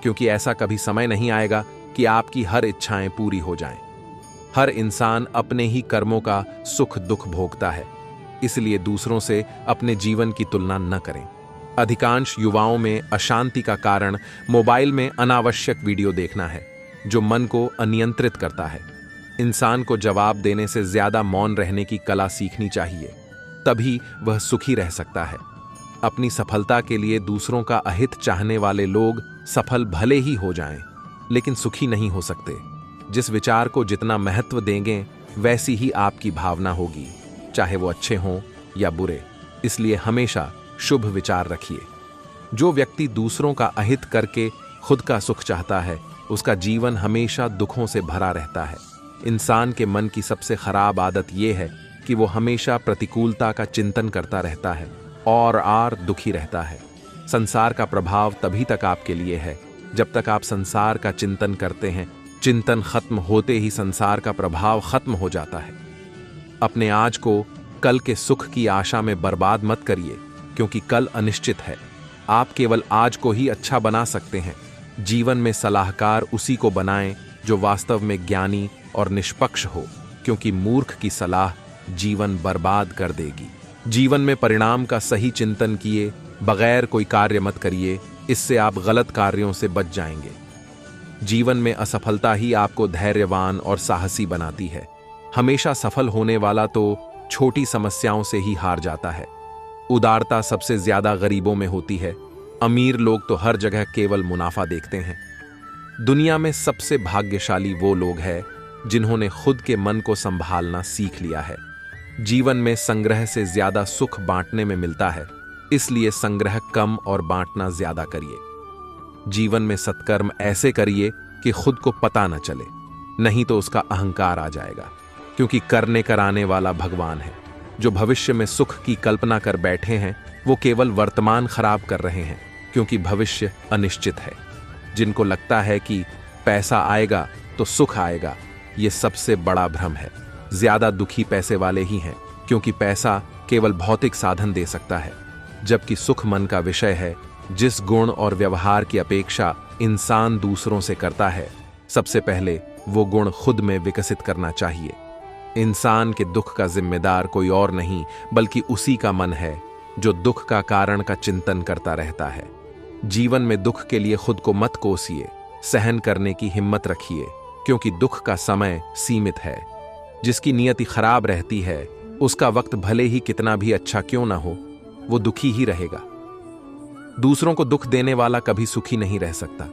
क्योंकि ऐसा कभी समय नहीं आएगा कि आपकी हर इच्छाएं पूरी हो जाएं। हर इंसान अपने ही कर्मों का सुख दुख भोगता है, इसलिए दूसरों से अपने जीवन की तुलना न करें। अधिकांश युवाओं में अशांति का कारण मोबाइल में अनावश्यक वीडियो देखना है, जो मन को अनियंत्रित करता है। इंसान को जवाब देने से ज्यादा मौन रहने की कला सीखनी चाहिए, तभी वह सुखी रह सकता है। अपनी सफलता के लिए दूसरों का अहित चाहने वाले लोग सफल भले ही हो जाएं, लेकिन सुखी नहीं हो सकते। जिस विचार को जितना महत्व देंगे, वैसी ही आपकी भावना होगी, चाहे वो अच्छे हों या बुरे। इसलिए हमेशा शुभ विचार रखिए। जो व्यक्ति दूसरों का अहित करके खुद का सुख चाहता है, उसका जीवन हमेशा दुखों से भरा रहता है। इंसान के मन की सबसे खराब आदत यह है कि वो हमेशा प्रतिकूलता का चिंतन करता रहता है और दुखी रहता है। संसार का प्रभाव तभी तक आपके लिए है जब तक आप संसार का चिंतन करते हैं। चिंतन खत्म होते ही संसार का प्रभाव खत्म हो जाता है। अपने आज को कल के सुख की आशा में बर्बाद मत करिए, क्योंकि कल अनिश्चित है। आप केवल आज को ही अच्छा बना सकते हैं। जीवन में सलाहकार उसी को बनाएं जो वास्तव में ज्ञानी और निष्पक्ष हो, क्योंकि मूर्ख की सलाह जीवन बर्बाद कर देगी। जीवन में परिणाम का सही चिंतन किए बगैर कोई कार्य मत करिए, इससे आप गलत कार्यों से बच जाएंगे। जीवन में असफलता ही आपको धैर्यवान और साहसी बनाती है। हमेशा सफल होने वाला तो छोटी समस्याओं से ही हार जाता है। उदारता सबसे ज्यादा गरीबों में होती है। अमीर लोग तो हर जगह केवल मुनाफा देखते हैं। दुनिया में सबसे भाग्यशाली वो लोग हैं जिन्होंने खुद के मन को संभालना सीख लिया है। जीवन में संग्रह से ज्यादा सुख बांटने में मिलता है, इसलिए संग्रह कम और बांटना ज्यादा करिए। जीवन में सत्कर्म ऐसे करिए कि खुद को पता न चले, नहीं तो उसका अहंकार आ जाएगा, क्योंकि करने कराने वाला भगवान है। जो भविष्य में सुख की कल्पना कर बैठे हैं वो केवल वर्तमान खराब कर रहे हैं, क्योंकि भविष्य अनिश्चित है। जिनको लगता है कि पैसा आएगा तो सुख आएगा, ये सबसे बड़ा भ्रम है। ज्यादा दुखी पैसे वाले ही हैं, क्योंकि पैसा केवल भौतिक साधन दे सकता है, जबकि सुख मन का विषय है। जिस गुण और व्यवहार की अपेक्षा इंसान दूसरों से करता है, सबसे पहले वो गुण खुद में विकसित करना चाहिए। इंसान के दुख का जिम्मेदार कोई और नहीं बल्कि उसी का मन है, जो दुख का कारण का चिंतन करता रहता है। जीवन में दुख के लिए खुद को मत कोसिए, सहन करने की हिम्मत रखिए, क्योंकि दुख का समय सीमित है। जिसकी नियति खराब रहती है, उसका वक्त भले ही कितना भी अच्छा क्यों ना हो, वो दुखी ही रहेगा। दूसरों को दुख देने वाला कभी सुखी नहीं रह सकता,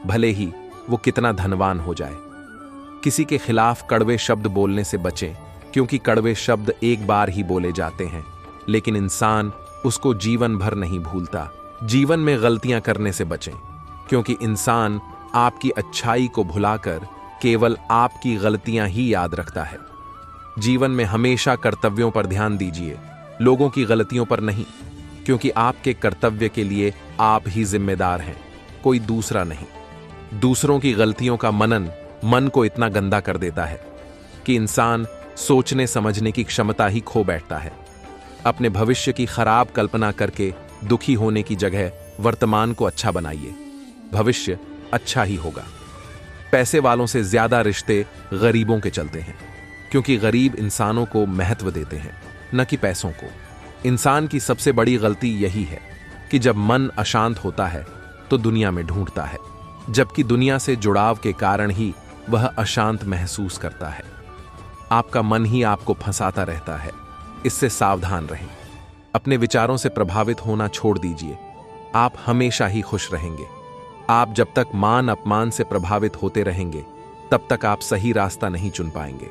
भले ही वो कितना धनवान हो जाए। किसी के खिलाफ कड़वे शब्द बोलने से बचें, क्योंकि कड़वे शब्द एक बार ही बोले जाते हैं, लेकिन इंसान उसको जीवन भर नहीं भूलता। जीवन में गलतियां करने से बचें, क्योंकि इंसान आपकी अच्छाई को भुलाकर केवल आपकी गलतियां ही याद रखता है। जीवन में हमेशा कर्तव्यों पर ध्यान दीजिए, लोगों की गलतियों पर नहीं, क्योंकि आपके कर्तव्य के लिए आप ही जिम्मेदार हैं, कोई दूसरा नहीं। दूसरों की गलतियों का मनन मन को इतना गंदा कर देता है कि इंसान सोचने समझने की क्षमता ही खो बैठता है। अपने भविष्य की खराब कल्पना करके दुखी होने की जगह वर्तमान को अच्छा बनाइए, भविष्य अच्छा ही होगा। पैसे वालों से ज्यादा रिश्ते गरीबों के चलते हैं, क्योंकि गरीब इंसानों को महत्व देते हैं, न कि पैसों को। इंसान की सबसे बड़ी गलती यही है कि जब मन अशांत होता है तो दुनिया में ढूंढता है, जबकि दुनिया से जुड़ाव के कारण ही वह अशांत महसूस करता है। आपका मन ही आपको फंसाता रहता है, इससे सावधान रहें। अपने विचारों से प्रभावित होना छोड़ दीजिए, आप हमेशा ही खुश रहेंगे। आप जब तक मान अपमान से प्रभावित होते रहेंगे, तब तक आप सही रास्ता नहीं चुन पाएंगे।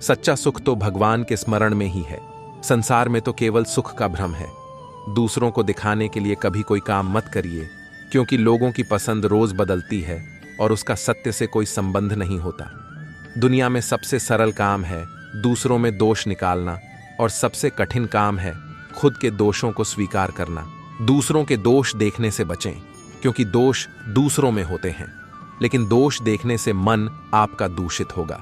सच्चा सुख तो भगवान के स्मरण में ही है। संसार में तो केवल सुख का भ्रम है। दूसरों को दिखाने के लिए कभी कोई काम मत करिए, क्योंकि लोगों की पसंद रोज बदलती है और उसका सत्य से कोई संबंध नहीं होता। दुनिया में सबसे सरल काम है दूसरों में दोष निकालना, और सबसे कठिन काम है खुद के दोषों को स्वीकार करना। दूसरों के दोष देखने से बचें, क्योंकि दोष दूसरों में होते हैं, लेकिन दोष देखने से मन आपका दूषित होगा।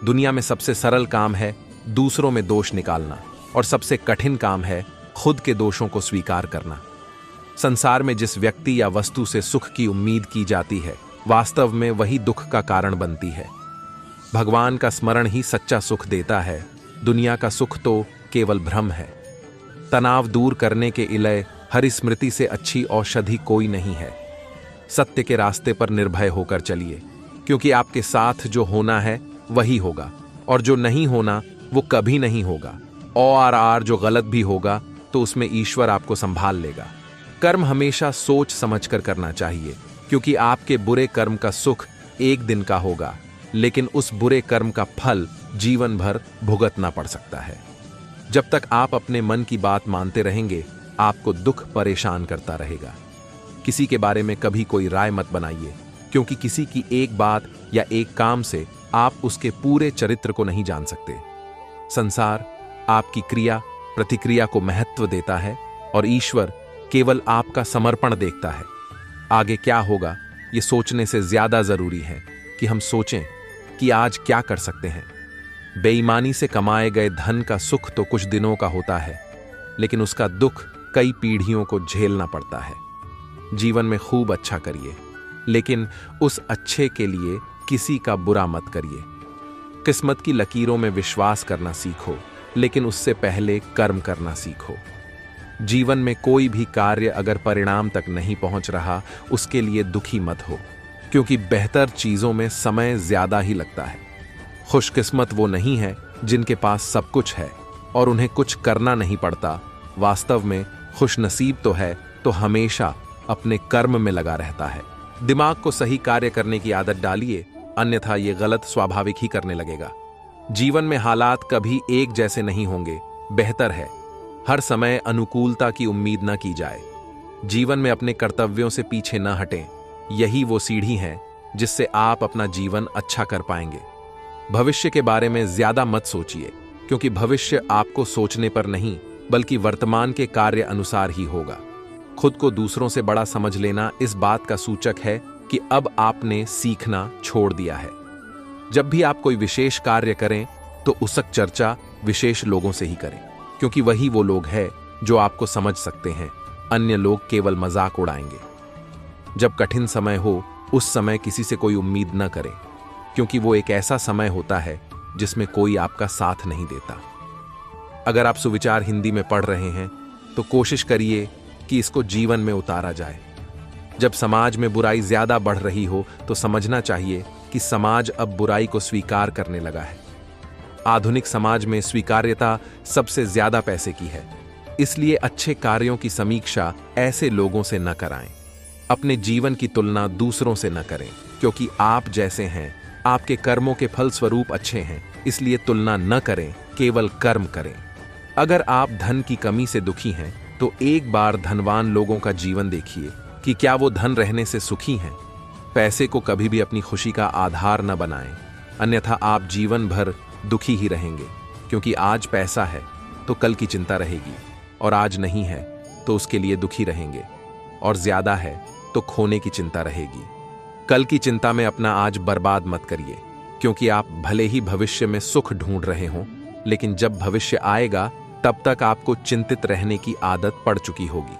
दुनिया में सबसे सरल काम है दूसरों में दोष निकालना, और सबसे कठिन काम है खुद के दोषों को स्वीकार करना। संसार में जिस व्यक्ति या वस्तु से सुख की उम्मीद की जाती है, वास्तव में वही दुख का कारण बनती है। भगवान का स्मरण ही सच्चा सुख देता है, दुनिया का सुख तो केवल भ्रम है। तनाव दूर करने के इलय हरि स्मृति से अच्छी औषधि कोई नहीं है। सत्य के रास्ते पर निर्भय होकर चलिए, क्योंकि आपके साथ जो होना है वही होगा, और जो नहीं होना वो कभी नहीं होगा। और जो गलत भी होगा तो उसमें ईश्वर आपको संभाल लेगा। कर्म हमेशा सोच समझकर करना चाहिए, क्योंकि आपके बुरे कर्म का सुख एक दिन का होगा, लेकिन उस बुरे कर्म का फल जीवन भर भुगतना पड़ सकता है। जब तक आप अपने मन की बात मानते रहेंगे, आपको दुख परेशान करता रहेगा। किसी के बारे में कभी कोई राय मत बनाइए, क्योंकि किसी की एक बात या एक काम से आप उसके पूरे चरित्र को नहीं जान सकते। संसार आपकी क्रिया प्रतिक्रिया को महत्व देता है, और ईश्वर केवल आपका समर्पण देखता है। आगे क्या होगा ये सोचने से ज्यादा जरूरी है कि हम सोचें कि आज क्या कर सकते हैं। बेईमानी से कमाए गए धन का सुख तो कुछ दिनों का होता है, लेकिन उसका दुख कई पीढ़ियों को झेलना पड़ता है। जीवन में खूब अच्छा करिए, लेकिन उस अच्छे के लिए किसी का बुरा मत करिए। किस्मत की लकीरों में विश्वास करना सीखो, लेकिन उससे पहले कर्म करना सीखो। जीवन में कोई भी कार्य अगर परिणाम तक नहीं पहुंच रहा, उसके लिए दुखी मत हो, क्योंकि बेहतर चीजों में समय ज्यादा ही लगता है। खुशकिस्मत वो नहीं है जिनके पास सब कुछ है और उन्हें कुछ करना नहीं पड़ता। वास्तव में खुशनसीब तो है तो हमेशा अपने कर्म में लगा रहता है। दिमाग को सही कार्य करने की आदत डालिए, अन्यथा ये गलत स्वाभाविक ही करने लगेगा। जीवन में हालात कभी एक जैसे नहीं होंगे। बेहतर है हर समय अनुकूलता की उम्मीद न की जाए। जीवन में अपने कर्तव्यों से पीछे न हटें। यही वो सीढ़ी है जिससे आप अपना जीवन अच्छा कर पाएंगे। भविष्य के बारे में ज्यादा मत सोचिए, क्योंकि भविष्य आपको सोचने पर नहीं बल्कि वर्तमान के कार्य अनुसार ही होगा। खुद को दूसरों से बड़ा समझ लेना इस बात का सूचक है कि अब आपने सीखना छोड़ दिया है। जब भी आप कोई विशेष कार्य करें तो उसक चर्चा विशेष लोगों से ही करें, क्योंकि वही वो लोग हैं जो आपको समझ सकते हैं। अन्य लोग केवल मजाक उड़ाएंगे। जब कठिन समय हो उस समय किसी से कोई उम्मीद न करें, क्योंकि वो एक ऐसा समय होता है जिसमें कोई आपका साथ नहीं देता। अगर आप सुविचार हिंदी में पढ़ रहे हैं तो कोशिश करिए कि इसको जीवन में उतारा जाए। जब समाज में बुराई ज्यादा बढ़ रही हो तो समझना चाहिए कि समाज अब बुराई को स्वीकार करने लगा है। आधुनिक समाज में स्वीकार्यता सबसे ज्यादा पैसे की है, इसलिए अच्छे कार्यों की समीक्षा ऐसे लोगों से न कराएं। अपने जीवन की तुलना दूसरों से न करें, क्योंकि आप जैसे हैं आपके कर्मों के फलस्वरूप अच्छे हैं, इसलिए तुलना न करें, केवल कर्म करें। अगर आप धन की कमी से दुखी हैं तो एक बार धनवान लोगों का जीवन देखिए कि क्या वो धन रहने से सुखी हैं। पैसे को कभी भी अपनी खुशी का आधार न बनाएं, अन्यथा आप जीवन भर दुखी ही रहेंगे, क्योंकि आज पैसा है तो कल की चिंता रहेगी, और आज नहीं है तो उसके लिए दुखी रहेंगे, और ज्यादा है तो खोने की चिंता रहेगी। कल की चिंता में अपना आज बर्बाद मत करिए, क्योंकि आप भले ही भविष्य में सुख ढूंढ रहे हों, लेकिन जब भविष्य आएगा तब तक आपको चिंतित रहने की आदत पड़ चुकी होगी।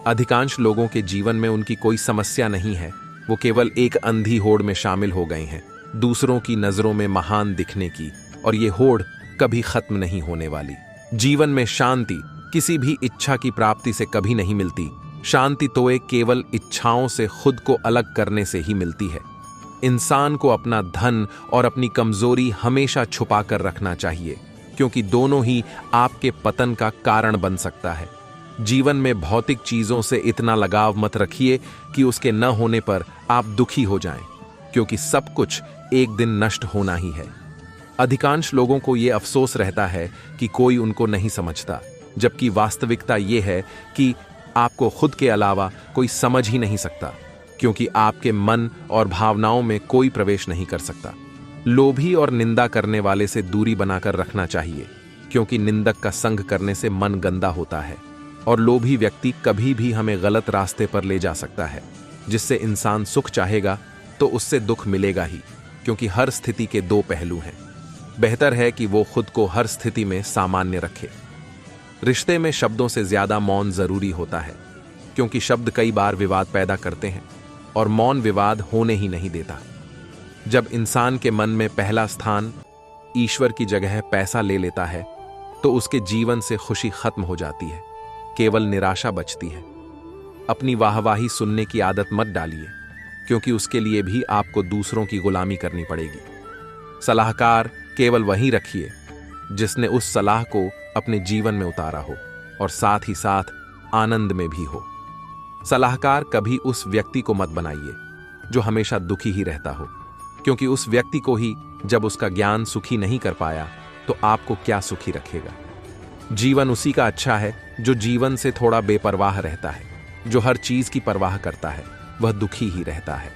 अधिकांश लोगों के जीवन में उनकी कोई समस्या नहीं है, वो केवल एक अंधी होड़ में शामिल हो गए हैं, दूसरों की नजरों में महान दिखने की, और ये होड़ कभी खत्म नहीं होने वाली। जीवन में शांति किसी भी इच्छा की प्राप्ति से कभी नहीं मिलती। शांति तो एक केवल इच्छाओं से खुद को अलग करने से ही मिलती है। इंसान को अपना धन और अपनी कमजोरी हमेशा छुपा कर रखना चाहिए, क्योंकि दोनों ही आपके पतन का कारण बन सकता है। जीवन में भौतिक चीजों से इतना लगाव मत रखिए कि उसके न होने पर आप दुखी हो जाएं, क्योंकि सब कुछ एक दिन नष्ट होना ही है। अधिकांश लोगों को यह अफसोस रहता है कि कोई उनको नहीं समझता, जबकि वास्तविकता यह है कि आपको खुद के अलावा कोई समझ ही नहीं सकता, क्योंकि आपके मन और भावनाओं में कोई प्रवेश नहीं कर सकता। लोभी और निंदा करने वाले से दूरी बनाकर रखना चाहिए, क्योंकि निंदक का संग करने से मन गंदा होता है, और लोभी व्यक्ति कभी भी हमें गलत रास्ते पर ले जा सकता है। जिससे इंसान सुख चाहेगा तो उससे दुख मिलेगा ही, क्योंकि हर स्थिति के दो पहलू हैं। बेहतर है कि वो खुद को हर स्थिति में सामान्य रखे। रिश्ते में शब्दों से ज्यादा मौन जरूरी होता है, क्योंकि शब्द कई बार विवाद पैदा करते हैं और मौन विवाद होने ही नहीं देता। जब इंसान के मन में पहला स्थान ईश्वर की जगह पैसा ले लेता है तो उसके जीवन से खुशी खत्म हो जाती है, केवल निराशा बचती है। अपनी वाहवाही सुनने की आदत मत डालिए, क्योंकि उसके लिए भी आपको दूसरों की गुलामी करनी पड़ेगी। सलाहकार केवल वही रखिए जिसने उस सलाह को अपने जीवन में उतारा हो और साथ ही साथ आनंद में भी हो। सलाहकार कभी उस व्यक्ति को मत बनाइए जो हमेशा दुखी ही रहता हो, क्योंकि उस व्यक्ति को ही जब उसका ज्ञान सुखी नहीं कर पाया तो आपको क्या सुखी रखेगा। जीवन उसी का अच्छा है जो जीवन से थोड़ा बेपरवाह रहता है। जो हर चीज की परवाह करता है वह दुखी ही रहता है।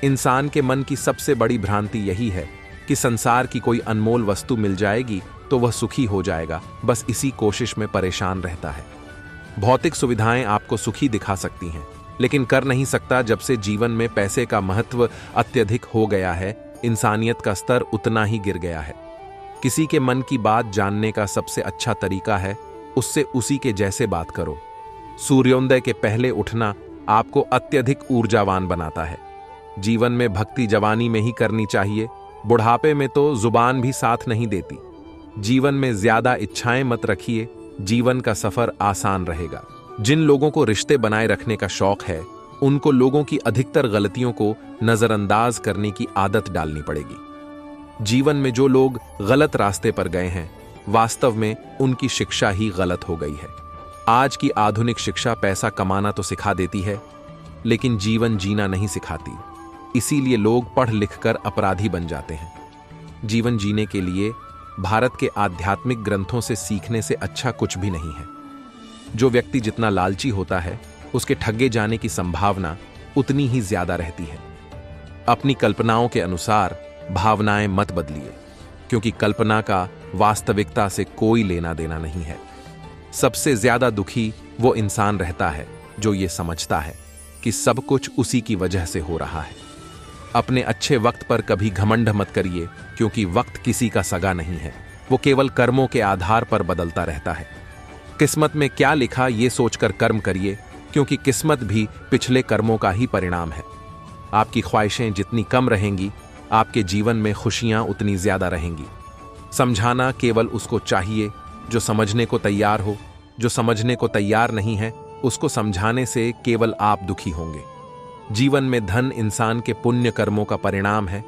इंसान के मन की सबसे बड़ी भ्रांति यही है कि संसार की कोई अनमोल वस्तु मिल जाएगी तो वह सुखी हो जाएगा, बस इसी कोशिश में परेशान रहता है। भौतिक सुविधाएं आपको सुखी दिखा सकती हैं, लेकिन कर नहीं सकता। जब से जीवन में पैसे का महत्व अत्यधिक हो गया है, इंसानियत का स्तर उतना ही गिर गया है। किसी के मन की बात जानने का सबसे अच्छा तरीका है उससे उसी के जैसे बात करो। सूर्योदय के पहले उठना आपको अत्यधिक ऊर्जावान बनाता है। जीवन में भक्ति जवानी में ही करनी चाहिए, बुढ़ापे में तो जुबान भी साथ नहीं देती। जीवन में ज्यादा इच्छाएं मत रखिए, जीवन का सफर आसान रहेगा। जिन लोगों को रिश्ते बनाए रखने का शौक है उनको लोगों की अधिकतर गलतियों को नजरअंदाज करने की आदत डालनी पड़ेगी। जीवन में जो लोग गलत रास्ते पर गए हैं वास्तव में उनकी शिक्षा ही गलत हो गई है। आज की आधुनिक शिक्षा पैसा कमाना तो सिखा देती है लेकिन जीवन जीना नहीं सिखाती। इसीलिए लोग पढ़ लिखकर अपराधी बन जाते हैं। जीवन जीने के लिए भारत के आध्यात्मिक ग्रंथों से सीखने से अच्छा कुछ भी नहीं है। जो व्यक्ति जितना लालची होता है उसके ठगे जाने की संभावना उतनी ही ज्यादा रहती है। अपनी कल्पनाओं के अनुसार भावनाएं मत बदलिए, क्योंकि कल्पना का वास्तविकता से कोई लेना देना नहीं है। सबसे ज्यादा दुखी वो इंसान रहता है जो ये समझता है कि सब कुछ उसी की वजह से हो रहा है। अपने अच्छे वक्त पर कभी घमंड मत करिए, क्योंकि वक्त किसी का सगा नहीं है, वो केवल कर्मों के आधार पर बदलता रहता है। किस्मत में क्या लिखा ये सोचकर कर्म करिए, क्योंकि किस्मत भी पिछले कर्मों का ही परिणाम है। आपकी ख्वाहिशें जितनी कम रहेंगी आपके जीवन में खुशियां उतनी ज्यादा रहेंगी। समझाना केवल उसको चाहिए जो समझने को तैयार हो। जो समझने को तैयार नहीं है उसको समझाने से केवल आप दुखी होंगे। जीवन में धन इंसान के पुण्य कर्मों का परिणाम है।